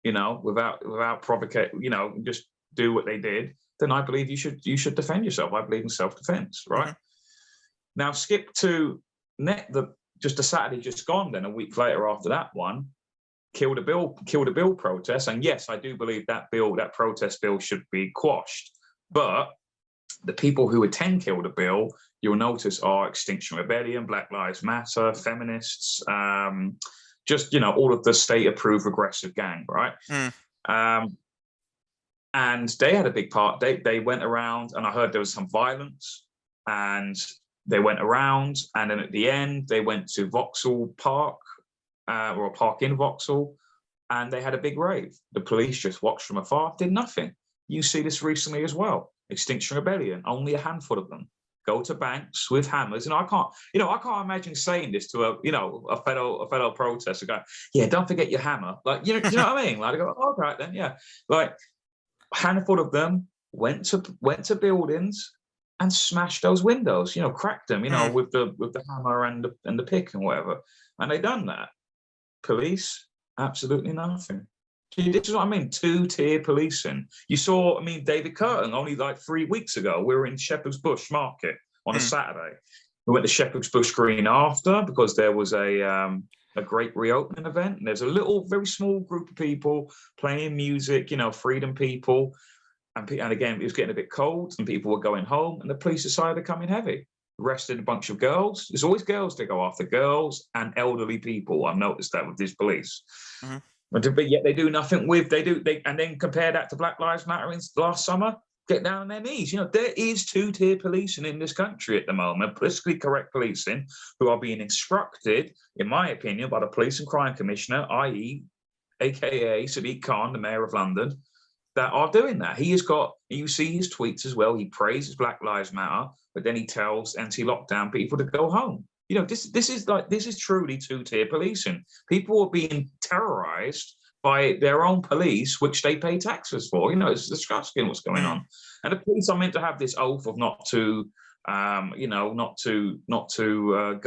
B: without provocation, just do what they did, then I believe you should defend yourself. I believe in self-defense, right? Now skip to just a Saturday just gone, then a week later after that one, Kill the bill protest. And yes, I do believe that protest bill should be quashed. But the people who attend Kill the Bill, you'll notice, are Extinction Rebellion, Black Lives Matter, feminists, just, all of the state-approved regressive gang, right? And they had a big part. They went around, and I heard there was some violence, and they went around, and then at the end, they went to Vauxhall Park, or a park in Vauxhall, and they had a big rave. The police just watched from afar, did nothing. You see this recently as well. Extinction Rebellion, only a handful of them go to banks with hammers. And I can't imagine saying this to a fellow protester, going, yeah, don't forget your hammer. Like, you know what I mean? Like, I go, all right then, yeah. Like, a handful of them went to buildings and smashed those windows, cracked them, with the hammer and the pick and whatever. And they done that. Police, absolutely nothing. This is what I mean, two-tier policing. You saw, David Curtin only like 3 weeks ago. We were in Shepherd's Bush Market on a Saturday. We went to Shepherd's Bush Green after because there was a great reopening event. And there's a little, very small group of people playing music, freedom people. And again, it was getting a bit cold and people were going home and the police decided to come in heavy. Arrested a bunch of girls. There's always girls that go after, girls and elderly people. I've noticed that with these police. Mm-hmm. But yet they do nothing with, and then compare that to Black Lives Matter last summer, get down on their knees. There is two-tier policing in this country at the moment, politically correct policing, who are being instructed, in my opinion, by the Police and Crime Commissioner, i.e., aka Sadiq Khan, the Mayor of London, that are doing that. He has got, you see his tweets as well, he praises Black Lives Matter, but then he tells anti-lockdown people to go home. This is truly two-tier policing. People are being terrorized by their own police, which they pay taxes for. It's disgusting what's going on. And the police are meant to have this oath of not to go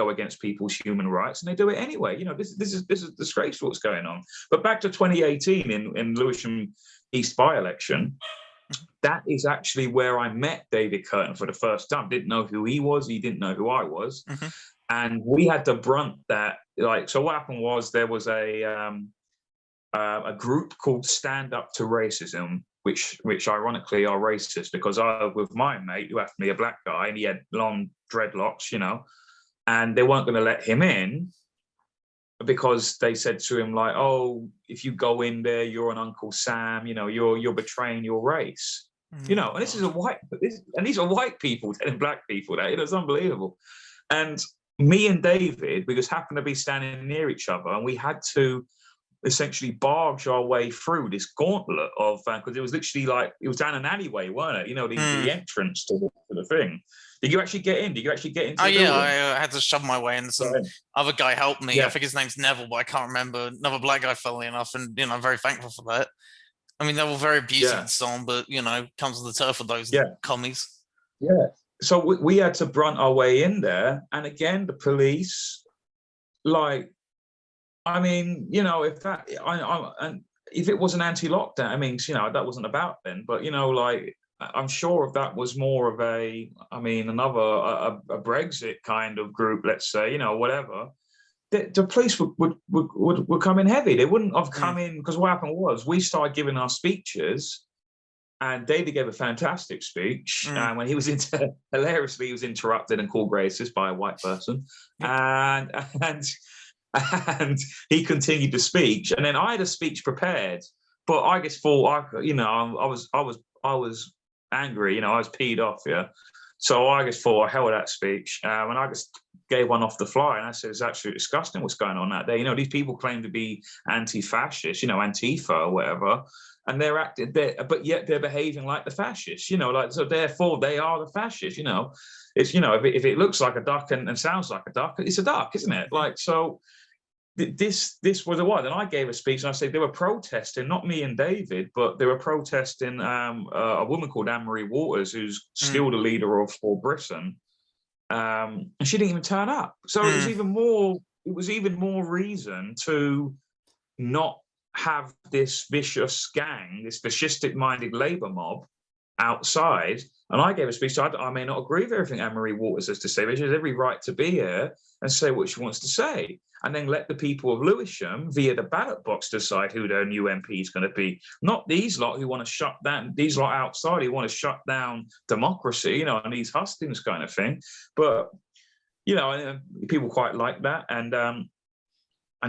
B: against people's human rights, and they do it anyway. This is disgraceful what's going on. But back to 2018 in Lewisham East by-election, that is actually where I met David Curtin for the first time. Didn't know who he was. He didn't know who I was. Mm-hmm. And we had to brunt that. So what happened was there was a group called Stand Up to Racism, which ironically are racist, because I was with my mate who happened to be a black guy and he had long dreadlocks, and they weren't going to let him in because they said to him, like, oh, if you go in there, you're an Uncle Sam, you're betraying your race. And this is these are white people telling black people that. It's unbelievable. And me and David, we just happened to be standing near each other, and we had to essentially barge our way through this gauntlet of, because it was literally like, it was down an alleyway, weren't it? The entrance to the thing. Did you actually get in? Did you actually get into the building?
A: I had to shove my way in. Some other guy helped me. Yeah. I think his name's Neville, but I can't remember. Another black guy, funnily enough, and I'm very thankful for that. They were very abusive and so on, but comes with the turf of those commies.
B: Yeah. So we had to brunt our way in there, and again, the police, like, if that, and if it was an anti-lockdown, that wasn't about then. But I'm sure if that was more of a Brexit kind of group, let's say, whatever, the police would come in heavy. They wouldn't have come in, because what happened was we started giving our speeches, and David gave a fantastic speech. And when he was hilariously, he was interrupted and called racist by a white person, and he continued the speech, and then I had a speech prepared, but I just thought I was angry, I was peed off, so I just thought, hell with that speech, and I just gave one off the fly, and I said, it's absolutely disgusting what's going on that day. These people claim to be anti-fascist, Antifa or whatever, and but yet they're behaving like the fascists, so therefore they are the fascists. It's if it looks like a duck and sounds like a duck, it's a duck, isn't it? Like, so this was a what? And I gave a speech, and I said they were protesting, not me and David, but they were protesting a woman called Anne-Marie Waters, who's still the leader of For Britain, and she didn't even turn up. So it was even more reason to not have this vicious gang, this fascistic-minded Labour mob outside. And I gave a speech, so I may not agree with everything Anne-Marie Waters has to say, but she has every right to be here and say what she wants to say, and then let the people of Lewisham, via the ballot box, decide who their new MP is going to be. Not these lot who want to shut down, these lot outside who want to shut down democracy, and these hustings kind of thing. But, people quite like that. And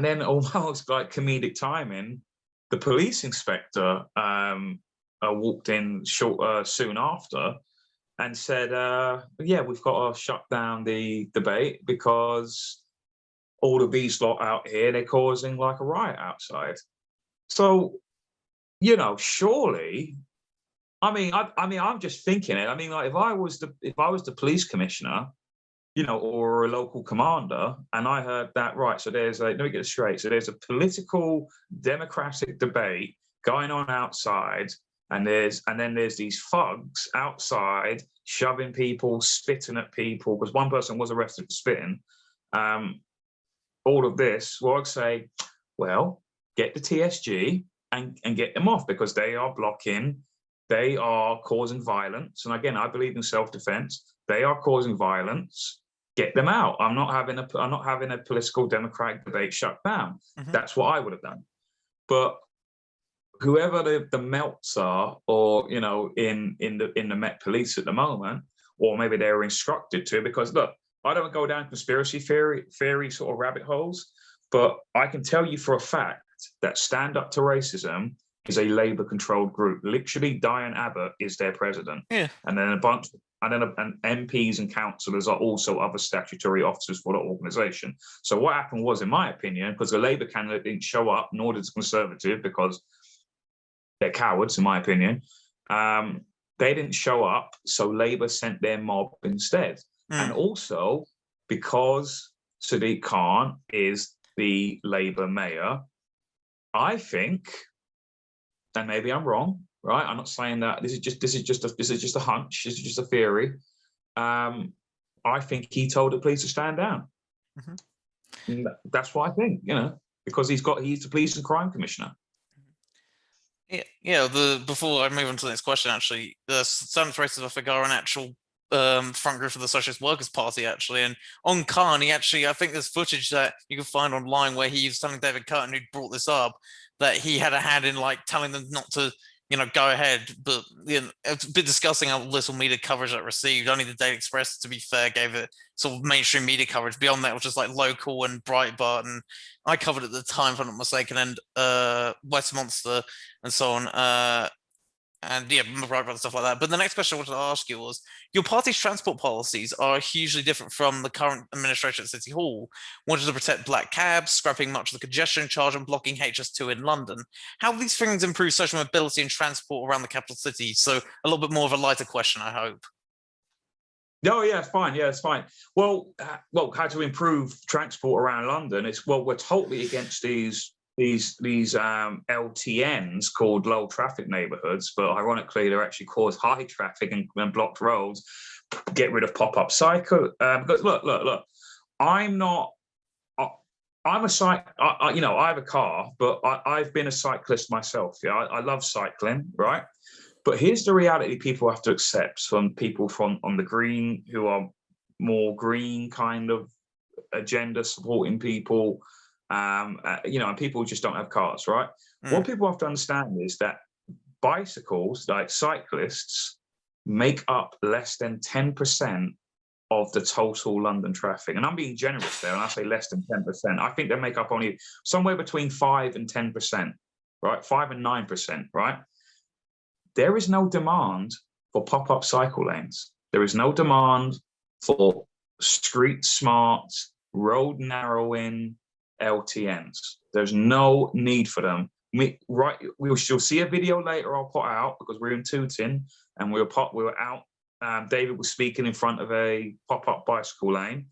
B: then almost like comedic timing, the police inspector walked in soon after and said, we've got to shut down the debate because all of these lot out here, they're causing like a riot outside. So, surely I'm just thinking it. I mean, like if I was the police commissioner, or a local commander, and I heard that, right, so let me get it straight. So there's a political democratic debate going on outside, and then there's these thugs outside shoving people, spitting at people, because one person was arrested for spitting. All of this, well, I'd say, well, get the TSG and get them off, because they are causing violence. And again, I believe in self-defense. They are causing violence. Get them out. I'm not having a political democratic debate shut down.
A: Mm-hmm.
B: That's what I would have done. But whoever the Melts are, or in the Met Police at the moment, or maybe they were instructed to, because look, I don't go down conspiracy theory sort of rabbit holes, but I can tell you for a fact that Stand Up to Racism is a Labour-controlled group. Literally, Diane Abbott is their president,
A: Yeah.
B: and then and MPs and councillors are also other statutory officers for the organisation. So what happened was, in my opinion, because the Labour candidate didn't show up, nor did the Conservative, because they're cowards, in my opinion. They didn't show up, so Labour sent their mob instead. And also, because Sadiq Khan is the Labour mayor, I think, and maybe I'm wrong, right? I'm not saying that. This is just a hunch. This is just a theory. I think he told the police to stand down. Mm-hmm. That's what I think, because he's the police and crime commissioner.
A: Yeah. Before I move on to the next question, actually, the Stand Up to Racism, I think, are an actual front group for the Socialist Workers' Party, actually. And on Khan, I think there's footage that you can find online where he was telling David Curtin, who brought this up, that he had a hand in telling them not to, go ahead. But it's a bit disgusting how little media coverage that received. Only the Daily Express, to be fair, gave it sort of mainstream media coverage. Beyond that, it was just local and Breitbart, and I covered it at the time, if I'm not mistaken, and Westminster and so on. And yeah, Breitbart and stuff like that. But the next question I wanted to ask you was, your party's transport policies are hugely different from the current administration at City Hall, wanted to protect black cabs, scrapping much of the congestion charge and blocking HS2 in London. How have these things improved social mobility and transport around the capital city? So a little bit more of a lighter question, I hope.
B: Oh yeah, it's fine. Yeah, it's fine. Well, how to improve transport around London? We're totally against these LTNs called low traffic neighborhoods, but ironically they actually cause high traffic and blocked roads. Get rid of pop-up cycle. Because look, I'm a cyclist. I have a car, but I've been a cyclist myself. Yeah, I love cycling, right? But here's the reality people have to accept from people on the green, who are more green kind of agenda supporting people. And people just don't have cars, right? What people have to understand is that bicycles, like cyclists, make up less than 10% of the total London traffic. And I'm being generous there, and I say less than 10%. I think they make up only somewhere between 5 and 10%, right? 5 and 9%, right? There is no demand for pop-up cycle lanes. There is no demand for street smart, road narrowing LTNs. There's no need for them. We'll see a video later I'll put out, because we're in Tooting and we were out. David was speaking in front of a pop-up bicycle lane,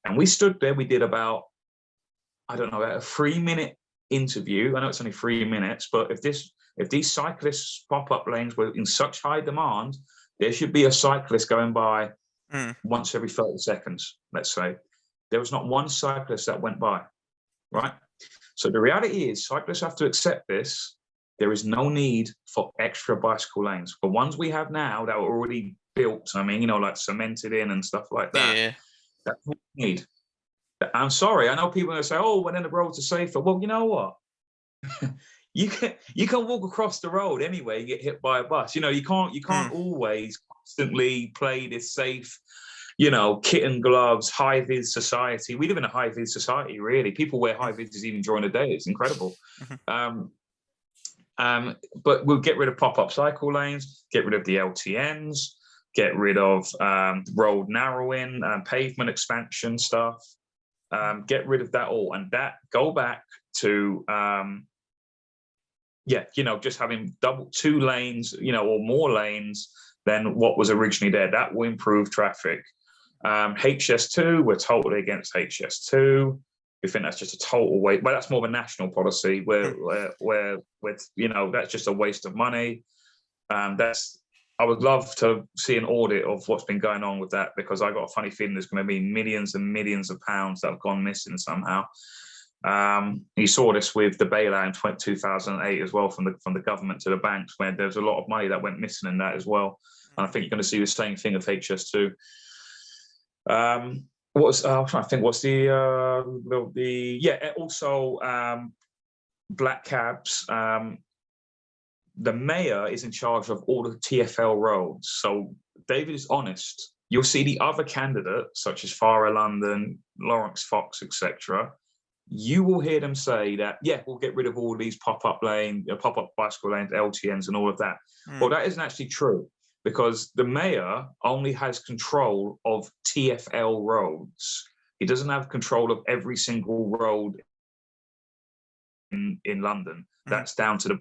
B: and we stood there. We did about, I don't know, a 3-minute interview. I know it's only 3 minutes, but if these cyclists pop-up lanes were in such high demand, there should be a cyclist going by once every 30 seconds, let's say. There was not one cyclist that went by. Right? So the reality is, cyclists have to accept this. There is no need for extra bicycle lanes. The ones we have now that are already built, like cemented in and stuff like that,
A: Yeah.
B: that's what we need. I'm sorry, I know people are going to say, oh, well, then the roads are safer. Well, you know what? you can walk across the road anyway and get hit by a bus. You can't always constantly play this safe, kitten gloves, high-vis society. We live in a high-vis society, really. People wear high-vis even during the day. It's incredible. But we'll get rid of pop-up cycle lanes, get rid of the LTNs, get rid of road narrowing, pavement expansion stuff, get rid of that all. And go back to yeah, just having two lanes, or more lanes than what was originally there. That will improve traffic. HS2, we're totally against HS2. We think that's just a total waste. Well, that's more of a national policy where that's just a waste of money. I would love to see an audit of what's been going on with that, because I got a funny feeling there's going to be millions and millions of pounds that have gone missing somehow. You saw this with the bailout in 2008 as well, from the government to the banks, where there's a lot of money that went missing in that as well. And I think you're going to see the same thing with HS2. I'm trying to think. What's also black cabs. The mayor is in charge of all the TfL roads. So David is honest. You'll see the other candidates, such as Farah London, Lawrence Fox, etc. You will hear them say that, yeah, we'll get rid of all these pop-up bicycle lanes, LTNs, and all of that. Well, that isn't actually true, because the mayor only has control of TfL roads. He doesn't have control of every single road in London. That's down to the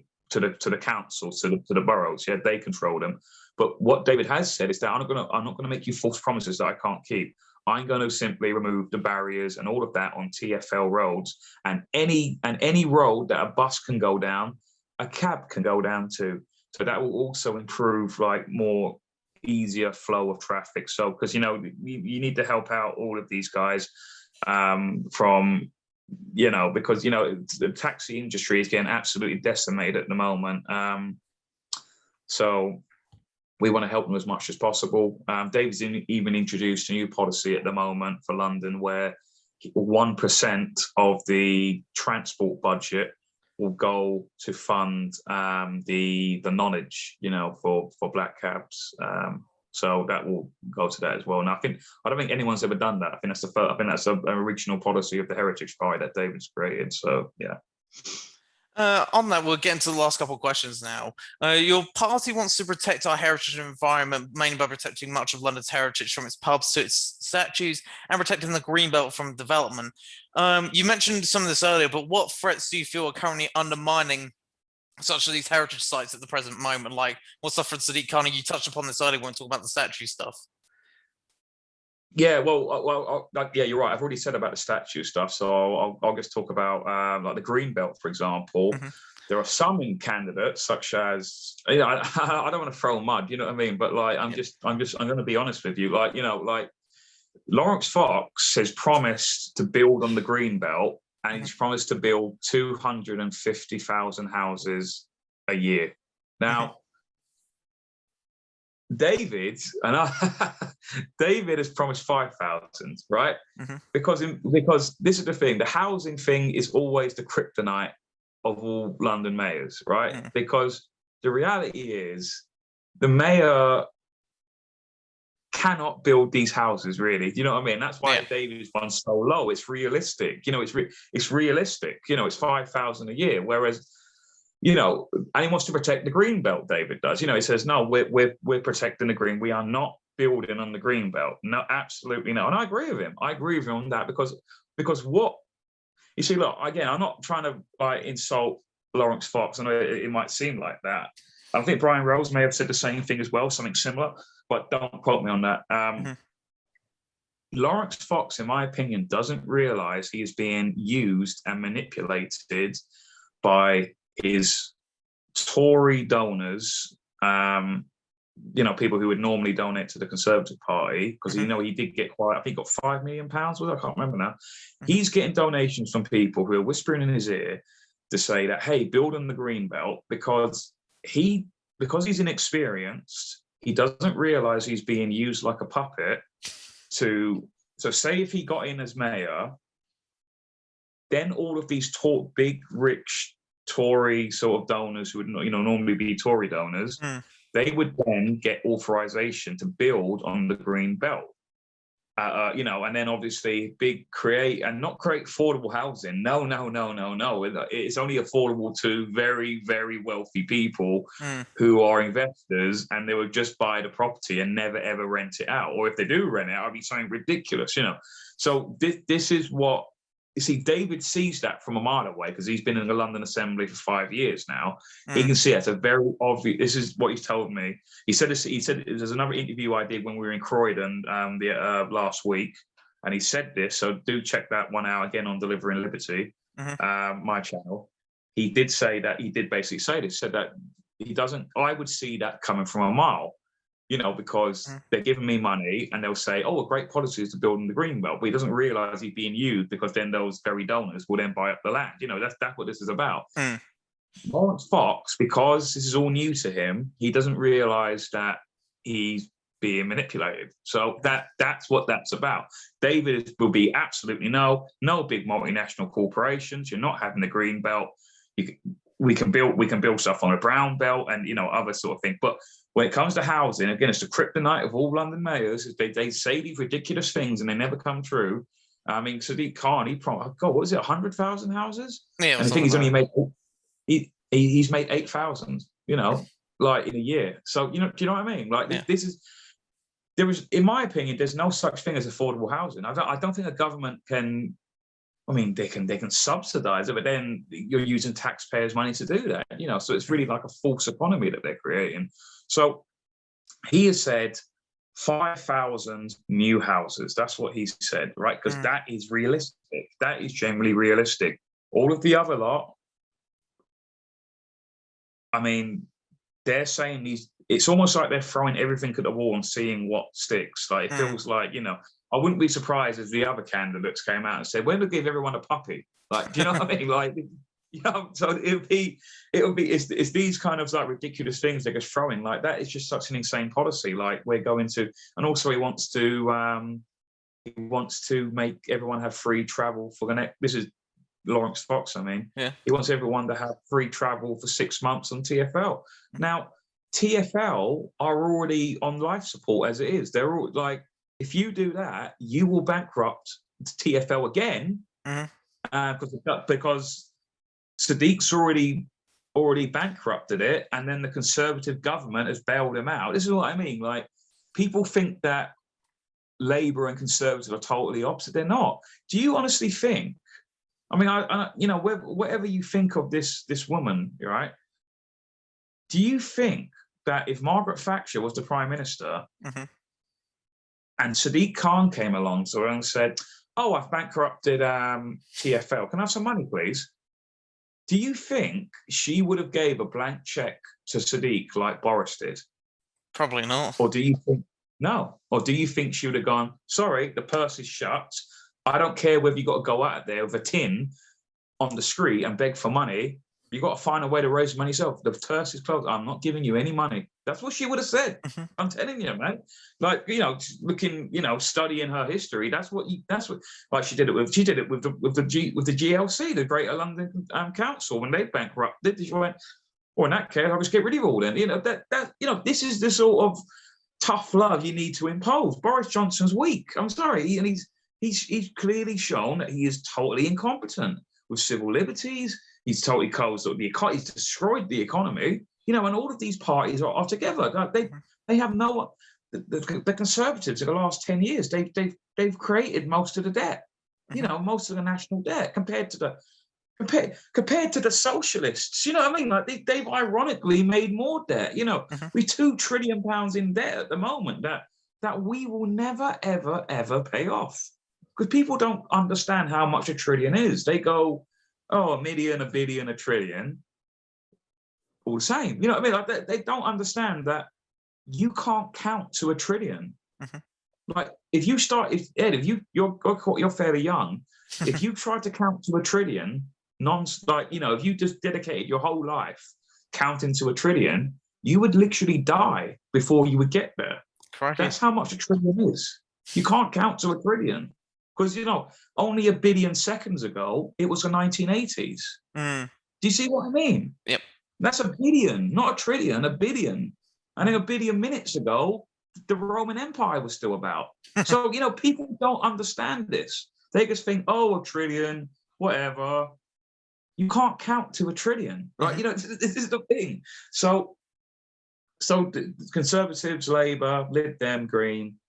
B: council, to the boroughs. Yeah, they control them. But what David has said is that I'm not gonna make you false promises that I can't keep. I'm going to simply remove the barriers and all of that on TfL roads, and any road that a bus can go down, a cab can go down to. So that will also improve more easier flow of traffic. So because you need to help out all of these guys from because the taxi industry is getting absolutely decimated at the moment. So we want to help them as much as possible. David's even introduced a new policy at the moment for London, where 1% of the transport budget will go to fund the knowledge, for black cabs. So that will go to that as well. And I don't think anyone's ever done that. I think that's an original policy of the Heritage Party that David's created. So yeah.
A: On that, we'll get into the last couple of questions now. Your party wants to protect our heritage and environment, mainly by protecting much of London's heritage, from its pubs to its statues, and protecting the Greenbelt from development. You mentioned some of this earlier, but what threats do you feel are currently undermining such as these heritage sites at the present moment? Like, what's up for Sadiq Khan? You touched upon this earlier when we talked about the statue stuff.
B: Yeah, yeah, you're right. I've already said about the statue stuff, so I'll just talk about like the Greenbelt, for example. There are some candidates, such as I don't want to throw mud, you know what I mean? But I'm going to be honest with you, like Lawrence Fox has promised to build on the Greenbelt, and he's promised to build 250,000 houses a year. Now, David has promised 5,000, right? Because this is the thing: the housing thing is always the kryptonite of all London mayors, right? Because the reality is, the mayor cannot build these houses, really. Do you know what I mean? That's why David's one so low. It's realistic. It's realistic. It's 5,000 a year, whereas. And he wants to protect the Greenbelt, David does. He says, no, we're protecting the green. We are not building on the Greenbelt. No, absolutely no. And I agree with him. I agree with him on that because what, you see, look, again, I'm not trying to insult Lawrence Fox. I know it might seem like that. I think Brian Rose may have said the same thing as well, something similar, but don't quote me on that. Lawrence Fox, in my opinion, doesn't realize he is being used and manipulated by his Tory donors, people who would normally donate to the Conservative Party, because he did get I think he got £5 million, I can't remember now. He's getting donations from people who are whispering in his ear to say that, hey, build on the Greenbelt, because he's inexperienced. He doesn't realize he's being used like a puppet so say if he got in as mayor, then all of these big, rich Tory sort of donors who would normally be Tory donors, they would then get authorization to build on the Greenbelt. And then obviously not create affordable housing. No. It's only affordable to very, very wealthy people who are investors, and they would just buy the property and never ever rent it out. Or if they do rent it out, it'd be something ridiculous, So this is what you see, David sees that from a mile away because he's been in the London Assembly for 5 years now. He can see it's a very obvious. This is what he's told me. He said this. He said there's another interview I did when we were in Croydon last week, and he said this. So do check that one out again on Delivering Liberty, my channel. He did say that. He did basically say this. Said that he doesn't. I would see that coming from a mile. Because they're giving me money and they'll say, oh, a great policy is to build in the Greenbelt. But he doesn't realize he's being used because then those very donors will then buy up the land. That's what this is about. Lawrence Fox, because this is all new to him, he doesn't realize that he's being manipulated. So that's what that's about. David will be absolutely no big multinational corporations. You're not having the Greenbelt. We can build stuff on a brown belt and other sort of thing. But when it comes to housing, again, it's the kryptonite of all London mayors. They say these ridiculous things and they never come true. I mean, Sadiq Khan, he promised, God, what was it, 100,000 houses?
A: Yeah,
B: and I think he's only made he's made 8,000. Like in a year. So do you know what I mean? Like there was, in my opinion, there's no such thing as affordable housing. I don't think a government can. I mean, they can subsidize it, but then you're using taxpayers' money to do that. So it's really like a false economy that they're creating. So he has said 5,000 new houses. That's what he said, right? Because that is realistic. That is generally realistic. All of the other lot, I mean, they're saying these. It's almost like they're throwing everything at the wall and seeing what sticks. Like it feels like I wouldn't be surprised if the other candidates came out and said, "We're going to give everyone a puppy." Like, do you know what I mean? Like, so it's these kind of like ridiculous things they're just throwing. Like that is just such an insane policy. Like we're going to, and also he wants to make everyone have free travel for the next. This is Lawrence Fox. I mean, he wants everyone to have free travel for 6 months on TfL. Now, TfL are already on life support as it is. They're all like. If you do that, you will bankrupt TfL again, because Sadiq's already bankrupted it, and then the Conservative government has bailed him out. This is what I mean. Like people think that Labour and Conservative are totally opposite. They're not. Do you honestly think? I mean, whatever you think of this woman, right? Do you think that if Margaret Thatcher was the Prime Minister? And Sadiq Khan came along to her and said, "Oh, I've bankrupted TfL. Can I have some money, please?" Do you think she would have gave a blank check to Sadiq like Boris did?
A: Probably not.
B: Or do you think no? Or do you think she would have gone, "Sorry, the purse is shut. I don't care whether you got to go out there with a tin on the street and beg for money. You got to find a way to raise money yourself. The purse is closed. I'm not giving you any money." That's what she would have said. I'm telling you, man. Like looking, studying her history. That's what. Like she did it with the GLC, the Greater London Council, when they bankrupted. She went, "Well, in that case, I'll just get rid of all them." This is the sort of tough love you need to impose. Boris Johnson's weak. I'm sorry, and he's clearly shown that he is totally incompetent with civil liberties. He's totally closed up the economy. He's destroyed the economy. And all of these parties are together. They have no. The Conservatives in the last 10 years, they've created most of the debt. Most of the national debt compared to the socialists. You know what I mean? Like they've ironically made more debt. We're £2 trillion in debt at the moment that we will never ever ever pay off, because people don't understand how much a trillion is. They go, "Oh, a million, a billion, a trillion." All the same, you know what I mean? Like they don't understand that you can't count to a trillion. Like if you're fairly young, if you try to count to a trillion, if you just dedicated your whole life counting to a trillion, you would literally die before you would get there.
A: Correct.
B: That's how much a trillion is. You can't count to a trillion because only a billion seconds ago it was the 1980s. Do you see what I mean?
A: Yep.
B: That's a billion, not a trillion, a billion. And then a billion minutes ago, the Roman Empire was still about. So, people don't understand this. They just think, "Oh, a trillion, whatever." You can't count to a trillion, right? This is the thing. So the Conservatives, Labour, Lib Dem, Green,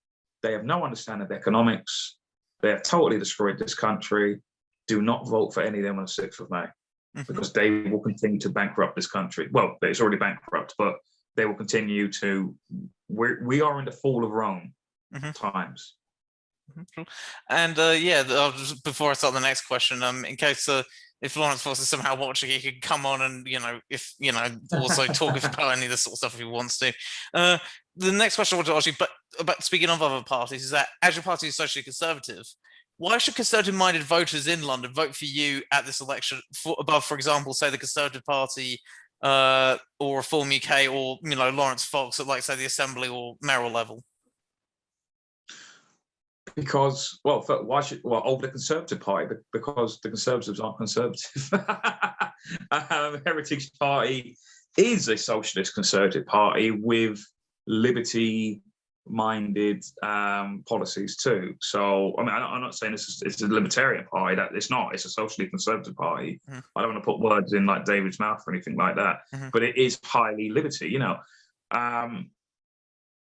B: they have no understanding of economics. They have totally destroyed this country. do not vote for any of them on the 6th of May, because they will continue to bankrupt this country. Well, it's already bankrupt, but they will continue to. We are in the fall of Rome times.
A: And before I start the next question, in case if Lawrence Fox is somehow watching, he could come on and also talk about any of this sort of stuff if he wants to. The next question I want to ask you, but about speaking of other parties, is that as your party is socially conservative, why should conservative-minded voters in London vote for you at this election above, for example, say the Conservative Party or Reform UK or Lawrence Fox at, like, say, the Assembly or mayoral level?
B: Because, over the Conservative Party, because the Conservatives aren't conservative. Heritage Party is a socialist conservative party with liberty-minded policies too. So, I mean, I'm not saying it's a libertarian party. That it's not. It's a socially conservative party. I don't want to put words in like David's mouth or anything like that. But it is highly liberty.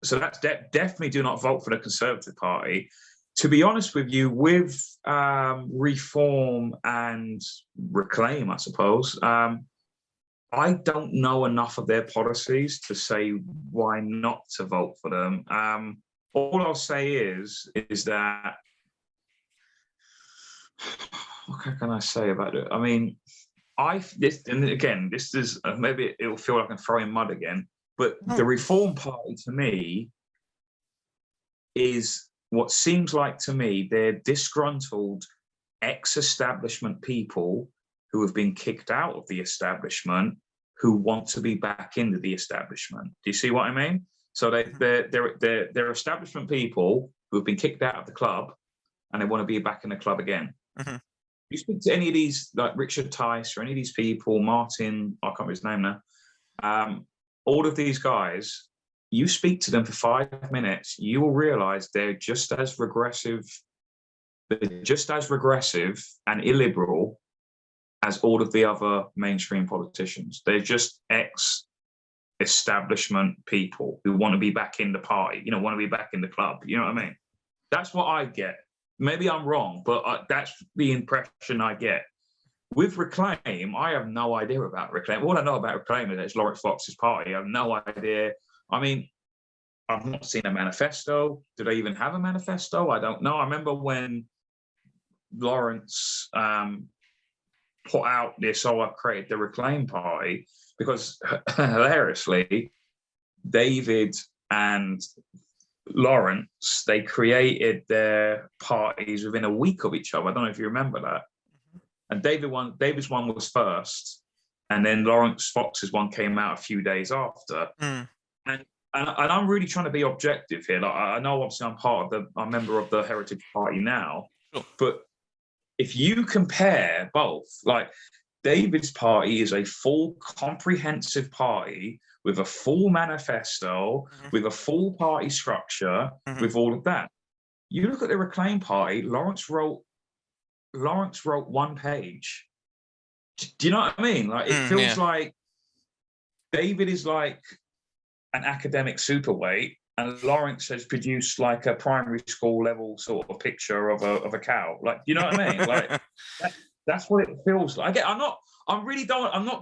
B: So that's definitely do not vote for the Conservative Party. To be honest with you, with Reform and Reclaim, I suppose, I don't know enough of their policies to say why not to vote for them. All I'll say is that, what can I say about it? I mean, this is maybe it'll feel like I'm throwing mud again, but the Reform Party to me is what seems like to me they're disgruntled ex-establishment people who have been kicked out of the establishment who want to be back into the establishment. Do you see what I mean? So they're establishment people who have been kicked out of the club and they want to be back in the club again. You speak to any of these, like Richard Tice or any of these people, Martin, I can't remember his name now, all of these guys, you speak to them for 5 minutes, you will realize they're just as regressive and illiberal as all of the other mainstream politicians. They're just ex-establishment people who want to be back in the party, want to be back in the club. You know what I mean? That's what I get. Maybe I'm wrong, but that's the impression I get. With Reclaim, I have no idea about Reclaim. All I know about Reclaim is it's Lawrence Fox's party. I have no idea. I mean, I've not seen a manifesto. Do they even have a manifesto? I don't know. I remember when Lawrence put out this, I created the Reclaim Party, because hilariously, David and Lawrence, they created their parties within a week of each other. I don't know if you remember that. And David's one was first, and then Lawrence Fox's one came out a few days after. And I'm really trying to be objective here. Like, I know obviously I'm a member of the Heritage Party now, but if you compare both, like David's party is a full comprehensive party with a full manifesto, with a full party structure, with all of that. You look at the Reclaim Party, Lawrence wrote 1 page. Do you know what I mean? Like, it feels like David is like an academic superweight, and Lawrence has produced like a primary school level sort of picture of a cow. Like, you know what I mean? Like, that's what it feels like. I'm not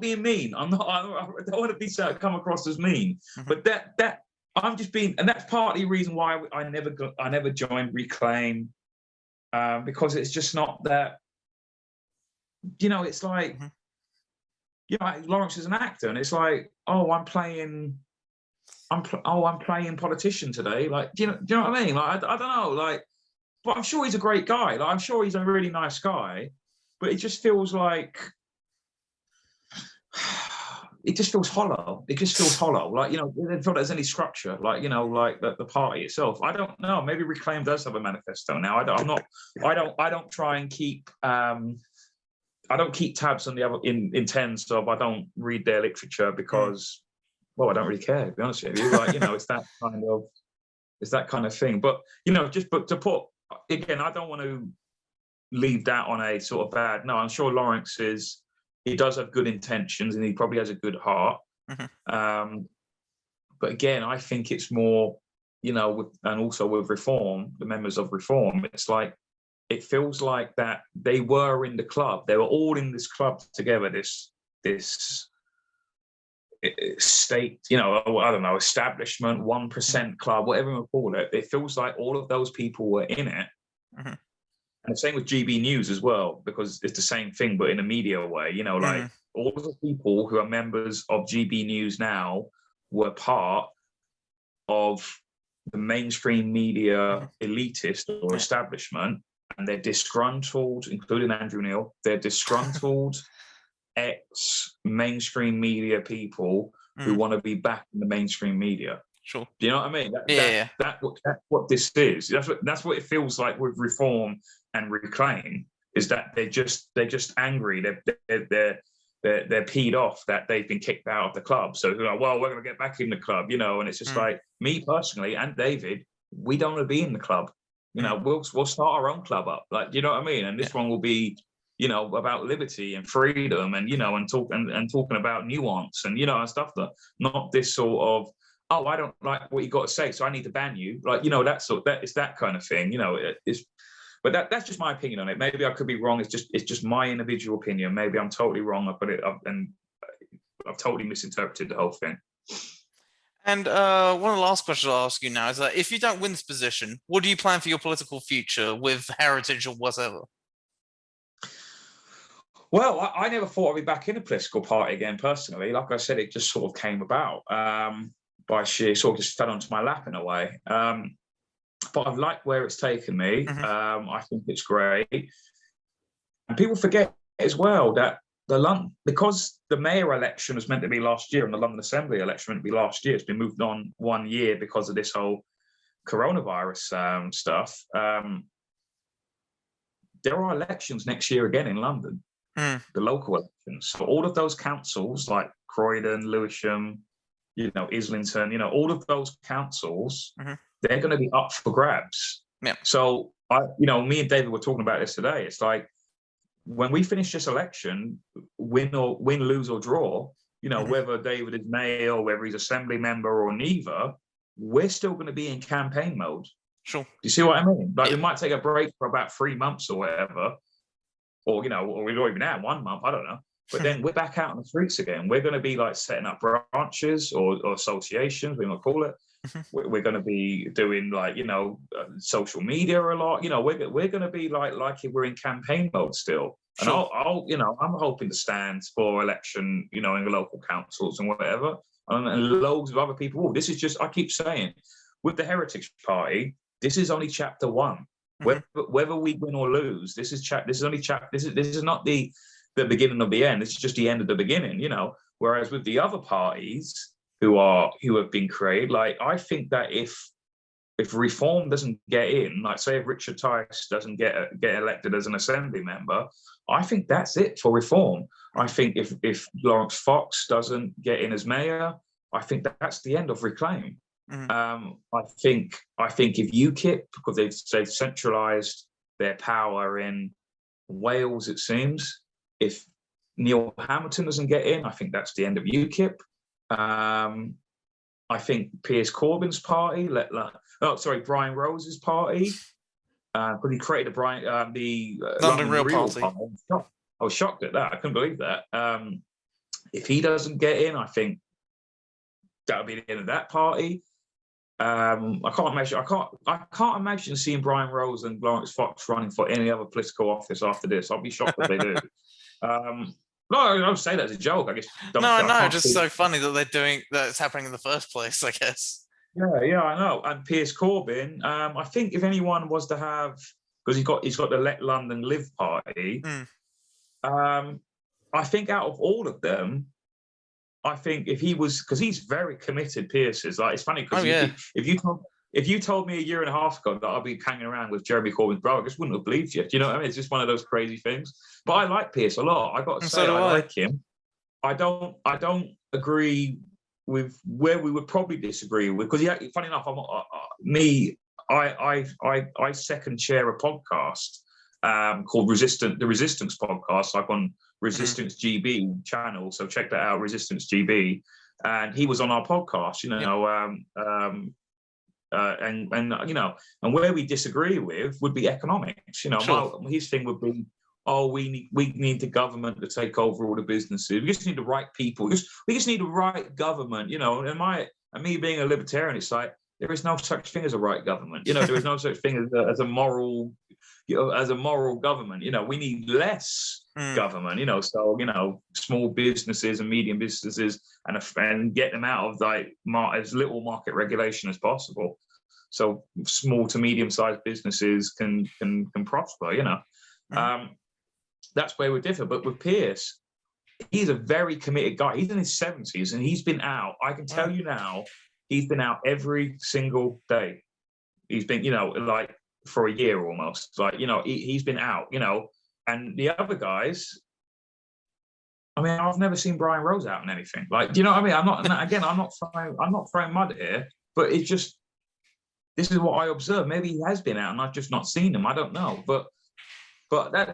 B: being mean. I don't want to be come across as mean, but that I'm just being, and that's partly the reason why I never joined Reclaim, because it's just not that. It's like, Lawrence is an actor, and it's like, oh, I'm playing politician today. Like, do you know what I mean? Like, I don't know. Like, but I'm sure he's a great guy. Like, I'm sure he's a really nice guy. But it just feels like it just feels hollow. It just feels hollow. Like, I don't feel there's any structure. Like, like the party itself. I don't know. Maybe Reclaim does have a manifesto now. I don't try and keep. I don't keep tabs on the other in terms of, I don't read their literature because, well, I don't really care, to be honest with you. Like, it's that kind of thing. But but to put, again, I don't want to leave that on a sort of bad. No, I'm sure Lawrence he does have good intentions, and he probably has a good heart. But again, I think it's more, and also with Reform, the members of Reform, it's like it feels like that they were in the club. They were all in this club together. This state, I don't know, establishment, 1% club, whatever you call it. It feels like all of those people were in it.
A: Mm-hmm.
B: And the same with GB News as well, because it's the same thing, but in a media way. Like all of the people who are members of GB News now were part of the mainstream media elitist or establishment, and they're disgruntled, including Andrew Neil. They're disgruntled ex-mainstream media people who want to be back in the mainstream media.
A: Sure.
B: Do you know what I mean? That's what this is. That's what it feels like with Reform and Reclaim, is that they're just angry. They're peed off that they've been kicked out of the club. So they're like, well, we're going to get back in the club, and it's just like, me personally and David, we don't want to be in the club. We'll start our own club up. Like, you know what I mean? And this one will be, about liberty and freedom and, and talking about nuance and, and stuff, that not this sort of, oh, I don't like what you got to say, so I need to ban you. Like, that it's that kind of thing, but that's just my opinion on it. Maybe I could be wrong. It's just my individual opinion. Maybe I'm totally wrong. I've totally misinterpreted the whole thing.
A: And one of the last questions I'll ask you now is that if you don't win this position, what do you plan for your political future with Heritage or whatever?
B: Well, I never thought I'd be back in a political party again, personally. Like I said, it just sort of came about by sheer, sort of just fell onto my lap in a way. But I've liked where it's taken me. I think it's great. And people forget as well that because the mayor election was meant to be last year and the London Assembly election meant to be last year, it's been moved on 1 year because of this whole coronavirus stuff. There are elections next year again in London, the local elections. So all of those councils like Croydon, Lewisham, Islington, all of those councils, they're going to be up for grabs.
A: Yeah.
B: So me and David were talking about this today. It's like, when we finish this election, win, lose or draw, whether David is mayor or whether he's assembly member or neither, we're still going to be in campaign mode.
A: Sure.
B: Do you see what I mean? Like, we might take a break for about 3 months or whatever, or we've already been out 1 month, I don't know. But then we're back out on the streets again. We're going to be like setting up branches or associations, we might call it. We're going to be doing like, social media a lot. We're going to be like we're in campaign mode still. And sure. I'm hoping to stand for election, in the local councils and whatever. And loads of other people. This is just, I keep saying, with the Heritage Party, this is only chapter 1. Whether we win or lose, this is not the beginning of the end. This is just the end of the beginning, Whereas with the other parties who have been created, like, I think that if Reform doesn't get in, like say if Richard Tice doesn't get elected as an assembly member, I think that's it for Reform. I think if Lawrence Fox doesn't get in as mayor, I think that's the end of Reclaim. I think if UKIP, because they've centralised their power in Wales, it seems, if Neil Hamilton doesn't get in, I think that's the end of UKIP. I think Piers Corbyn's party, Brian Rose's party, because he created the London Real Party. I was shocked at that. I couldn't believe that. If he doesn't get in, I think that'll be the end of that party. I can't imagine seeing Brian Rose and Lawrence Fox running for any other political office after this. I'll be shocked if they do. No, I don't say that as a joke. I guess.
A: Just so funny that it's happening in the first place, I guess.
B: Yeah, I know. And Piers Corbyn, I think if anyone was to have, because he's got the Let London Live party. I think out of all of them, I think if he was, because he's very committed, Piers is. Like, it's funny because if you told me a year and a half ago that I'd be hanging around with Jeremy Corbyn's brother, I just wouldn't have believed you. Do you know what I mean? It's just one of those crazy things. But I like Piers a lot. I got to say, I like him. I don't agree with where we would probably disagree with, because funny enough, I second chair a podcast called the Resistance Podcast, like on Resistance GB channel. So check that out, Resistance GB. And he was on our podcast, and and where we disagree with would be economics.
A: Sure.
B: His thing would be, oh, we need the government to take over all the businesses. We just need the right people. We just need the right government. And me being a libertarian, it's like there is no such thing as a right government. There is no such thing as a moral, as a moral government. We need less government. Small businesses and medium businesses, and get them out of as little market regulation as possible, so small to medium-sized businesses can prosper. That's where we differ. But with Pierce, he's a very committed guy. He's in his 70s and he's been out. I can tell you now, he's been out every single day. He's been, like for a year almost. He's been out, and the other guys, I mean, I've never seen Brian Rose out in anything. Do you know what I mean? I'm not throwing mud here, but it's just, this is what I observe. Maybe he has been out and I've just not seen him. I don't know. But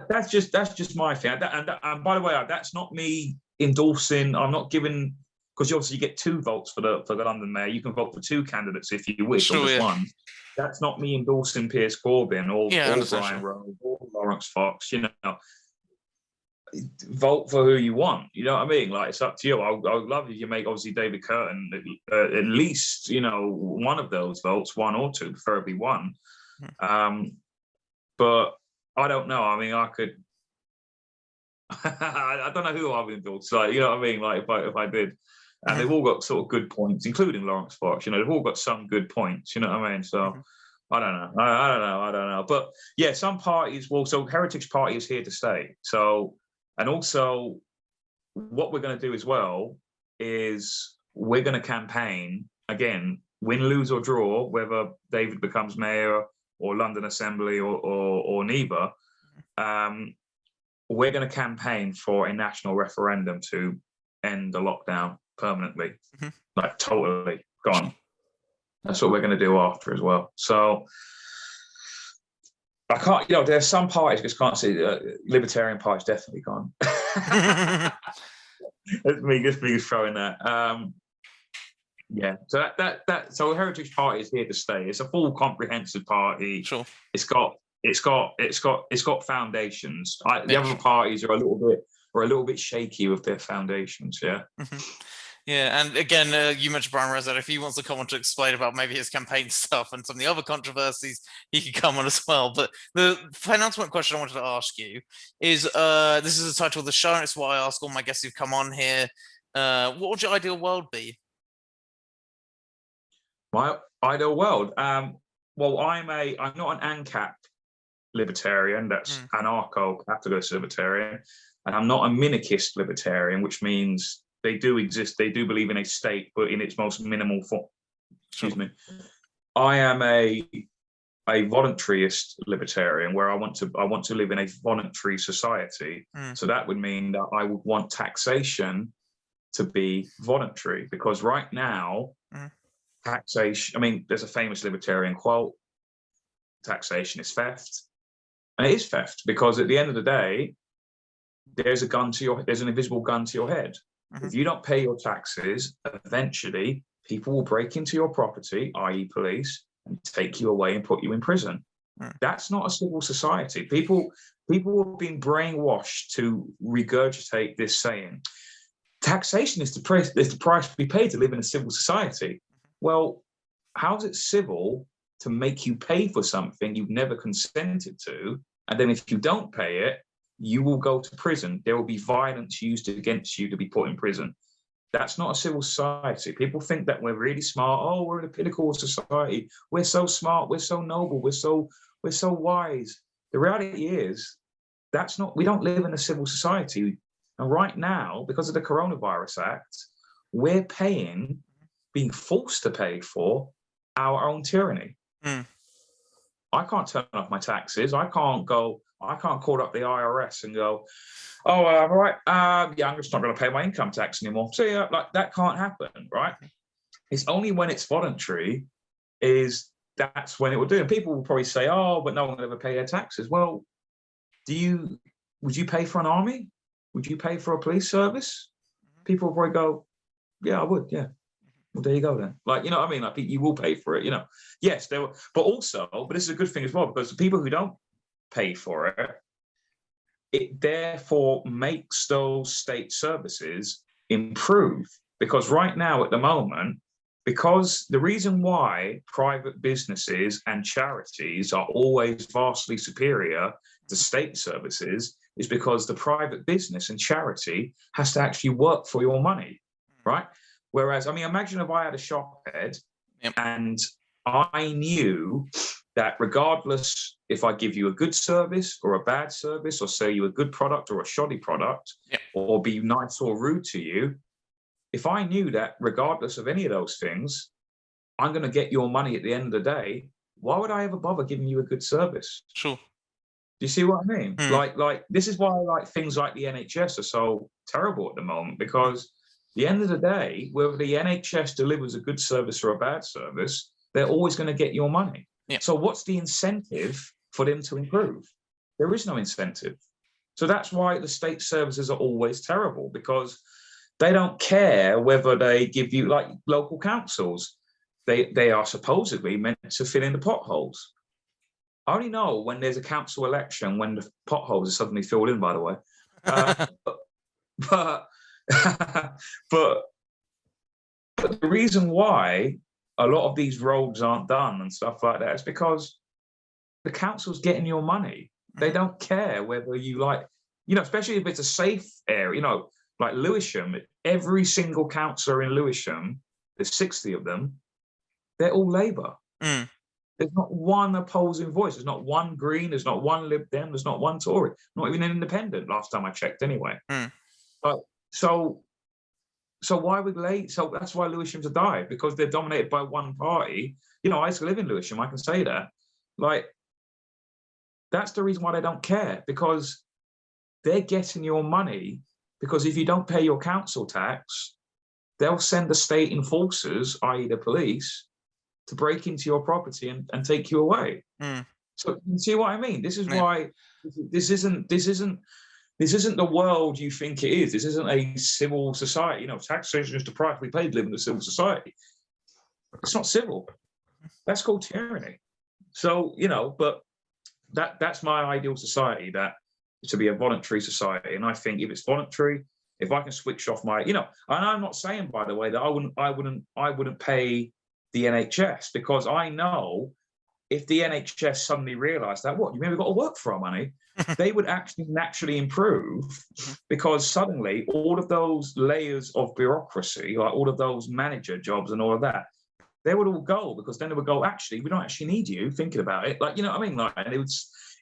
B: that's just my thing. And by the way, that's not me endorsing. I'm not giving, because obviously you get 2 votes for the London mayor. You can vote for 2 candidates if you wish, or just one. That's not me endorsing Piers Corbyn or Brian Rose or Lawrence Fox. Vote for who you want. You know what I mean? It's up to you. I would love if you make obviously David Curtin at least one of those votes, 1 or 2, preferably 1. But I don't know. I mean, I could. I don't know who I would endorse. You know what I mean? If I did, and they've all got sort of good points, including Lawrence Fox. They've all got some good points. You know what I mean? So I don't know. I don't know. But yeah, some parties. Well, so Heritage Party is here to stay. So, and also, what we're going to do as well is we're going to campaign again, win, lose or draw, whether David becomes mayor or London Assembly or neither. We're going to campaign for a national referendum to end the lockdown permanently, totally gone. That's what we're going to do after as well. So I can't, there's some parties just can't see. Libertarian Party's definitely gone. That's me just throwing that. Yeah, so so Heritage Party is here to stay. It's a full comprehensive party.
A: Sure.
B: It's got foundations. The other parties are a little bit shaky with their foundations. Yeah.
A: Yeah, and again, you mentioned Brian Rose. If he wants to come on to explain about maybe his campaign stuff and some of the other controversies, he can come on as well. But the penultimate question I wanted to ask you is: this is the title of the show, and it's what I ask all my guests who've come on here. What would your ideal world be?
B: My ideal world. Well, I'm not an ANCAP libertarian. That's anarcho-capitalist libertarian, and I'm not a minarchist libertarian, which means they do exist. They do believe in a state, but in its most minimal form. Excuse me. I am a voluntarist libertarian, where I want to live in a voluntary society. So that would mean that I would want taxation to be voluntary, because right now, taxation. I mean, there's a famous libertarian quote: "Taxation is theft," and it is theft because at the end of the day, there's an invisible gun to your head. If you don't pay your taxes, eventually people will break into your property, i.e. police, and take you away and put you in prison. That's not a civil society. People have been brainwashed to regurgitate this saying. Taxation is the price we pay to live in a civil society. Well, how's it civil to make you pay for something you've never consented to? And then if you don't pay it, you will go to prison. There will be violence used against you to be put in prison. That's not a civil society. People think that we're really smart. Oh, we're the pinnacle of society. We're so smart. We're so noble. We're so wise. The reality is, we don't live in a civil society. And right now, because of the Coronavirus Act, we're being forced to pay for our own tyranny. I can't turn off my taxes. I can't call up the IRS and go, oh, all right, yeah, I'm just not going to pay my income tax anymore. So yeah, that can't happen, right? It's only when it's voluntary that's when it will do. And people will probably say, oh, but no one will ever pay their taxes. Well, would you pay for an army? Would you pay for a police service? People will probably go, yeah, I would, yeah. Well, there you go then. Like, you know what I mean? Like, you will pay for it, you know. Yes, there were, but this is a good thing as well, because the people who don't pay for it, it therefore makes those state services improve. Because right now, at the moment, because the reason why private businesses and charities are always vastly superior to state services is because the private business and charity has to actually work for your money, right? Whereas, I mean, imagine if I had a shop head
A: Yep.
B: and I knew that regardless if I give you a good service or a bad service, or sell you a good product or a shoddy product,
A: Yep.
B: or be nice or rude to you, if I knew that regardless of any of those things, I'm going to get your money at the end of the day, why would I ever bother giving you a good service?
A: Sure.
B: Do you see what I mean?
A: Mm.
B: Like this is why like things like the NHS are so terrible at the moment, because at the end of the day, whether the NHS delivers a good service or a bad service, they're always going to get your money.
A: Yep.
B: So what's the incentive for them to improve? There is no incentive. So that's why the state services are always terrible, because they don't care whether they give you, like local councils, they are supposedly meant to fill in the potholes. I only know when there's a council election when the potholes are suddenly filled in, by the way. But but the reason why a lot of these roads aren't done and stuff like that is because the council's getting your money. They don't care whether you like, you know, especially if it's a safe area, you know, like Lewisham, every single councillor in Lewisham, there's 60 of them, they're all Labour.
A: Mm.
B: There's not one opposing voice. There's not one Green. There's not one Lib Dem. There's not one Tory. Not even an independent. Last time I checked, anyway.
A: Mm.
B: But so why would they? So that's why Lewisham's a dive, because they're dominated by one party. You know, I used to live in Lewisham. I can say that. Like, that's the reason why they don't care, because they're getting your money. Because if you don't pay your council tax, they'll send the state enforcers, i.e., the police, to break into your property and take you away.
A: Mm.
B: So you see what I mean? This is why this isn't the world you think it is. This isn't a civil society. You know, taxation is to privately paid, live in a civil society. It's not civil. That's called tyranny. So, you know, but that's my ideal society, that to be a voluntary society. And I think if it's voluntary, if I can switch off my, you know, and I'm not saying, by the way, that I wouldn't pay the NHS, because I know if the NHS suddenly realised that, what, you mean we've got to work for our money, they would actually naturally improve, because suddenly all of those layers of bureaucracy, like all of those manager jobs and all of that, they would all go, because then they would go, actually, we don't actually need you, thinking about it. Like, you know what I mean? Like, and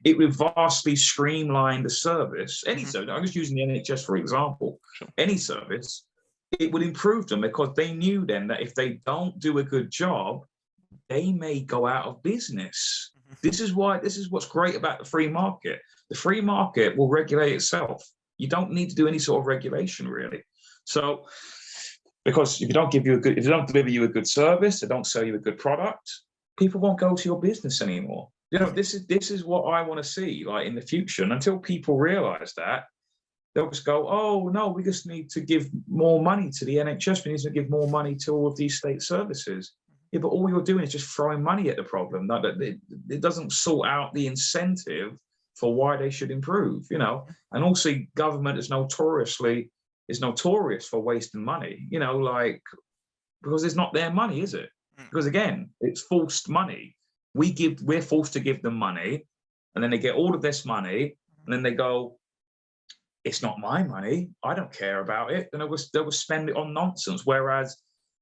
B: it would vastly streamline the service. Any service, I'm just using the NHS for example, any service, it would improve them, because they knew then that if they don't do a good job, they may go out of business. This is what's great about the free market. The free market will regulate itself. You don't need to do any sort of regulation, really. So, because if they don't deliver you a good service, they don't sell you a good product, people won't go to your business anymore. You know, this is what I want to see, like, in the future. And until people realize that, they'll just go, oh no, we just need to give more money to the NHS. We need to give more money to all of these state services. Yeah, but all you're doing is just throwing money at the problem. It doesn't sort out the incentive for why they should improve, you know. And also, government is notorious for wasting money, you know, like, because it's not their money, is it? Because again, it's forced money. We're forced to give them money, and then they get all of this money, and then they go, it's not my money, I don't care about it. And they will spend it on nonsense. Whereas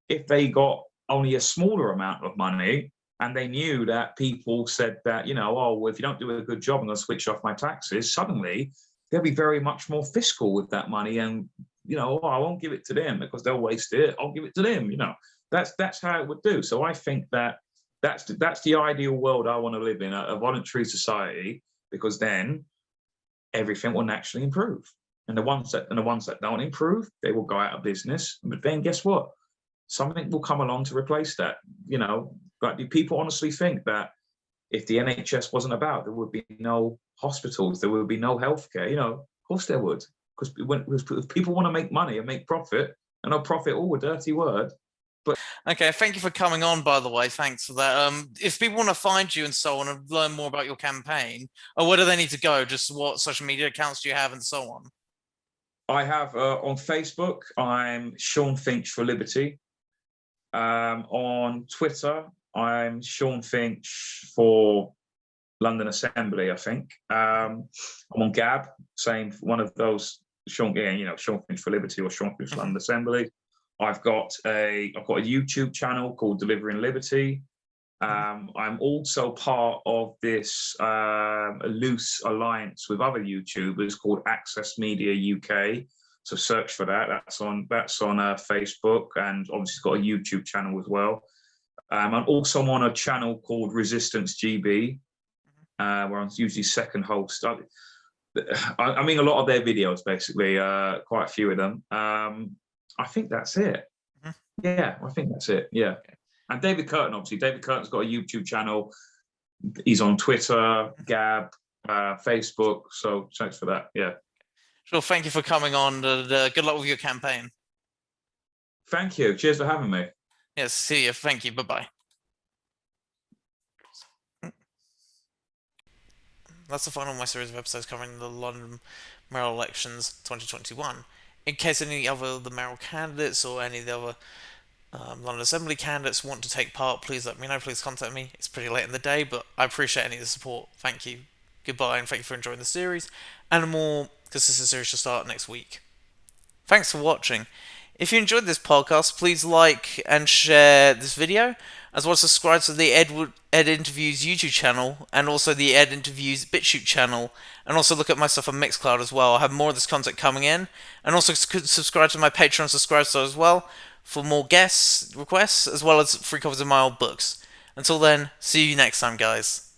B: if they got only a smaller amount of money, and they knew that people said that, you know, oh, well, if you don't do a good job, I'm going to switch off my taxes, suddenly they'll be very much more fiscal with that money. And, you know, oh, I won't give it to them because they'll waste it, I'll give it to them, you know. That's how it would do. So I think that's the ideal world I want to live in, a voluntary society, because then everything will naturally improve. And the ones that don't improve, they will go out of business. But then guess what? Something will come along to replace that, you know. But do people honestly think that if the NHS wasn't about, there would be no hospitals, there would be no healthcare? You know, of course there would, because if people want to make money and make profit, and no profit, all a dirty word,
A: Okay, thank you for coming on, by the way. Thanks for that. If people want to find you and so on and learn more about your campaign, or where do they need to go? Just what social media accounts do you have and so on?
B: I have on Facebook, I'm Sean Finch for Liberty. On Twitter, I'm Sean Finch for London Assembly, I think. I'm on Gab, same one of those Sean, Sean Finch for Liberty or Sean Finch for London Assembly. I've got a YouTube channel called Delivering Liberty. I'm also part of this loose alliance with other YouTubers called Access Media UK. So search for that. That's on Facebook, and obviously it's got a YouTube channel as well. I'm also on a channel called Resistance GB, where I'm usually second host. I mean, a lot of their videos, basically, quite a few of them. I think that's it. Yeah, I think that's it. Yeah. And David Curtin, obviously. David Curtin's got a YouTube channel. He's on Twitter, Gab, Facebook. So thanks for that. Yeah.
A: Sure. Thank you for coming on. Good luck with your campaign.
B: Thank you. Cheers for having me.
A: Yes. See you. Thank you. Bye-bye. That's the final of my series of episodes covering the London mayoral elections 2021. In case any other of the mayoral candidates or any of the other London Assembly candidates want to take part, please let me know. Please contact me. It's pretty late in the day, but I appreciate any of the support. Thank you. Goodbye, and thank you for enjoying the series. And a more consistent series should start next week. Thanks for watching. If you enjoyed this podcast, please like and share this video, as well as subscribe to the Ed Interviews YouTube channel, and also the Ed Interviews BitChute channel, and also look at my stuff on Mixcloud as well. I have more of this content coming in, and also subscribe to my Patreon subscribe star as well, for more guest requests, as well as free copies of my old books. Until then, see you next time, guys.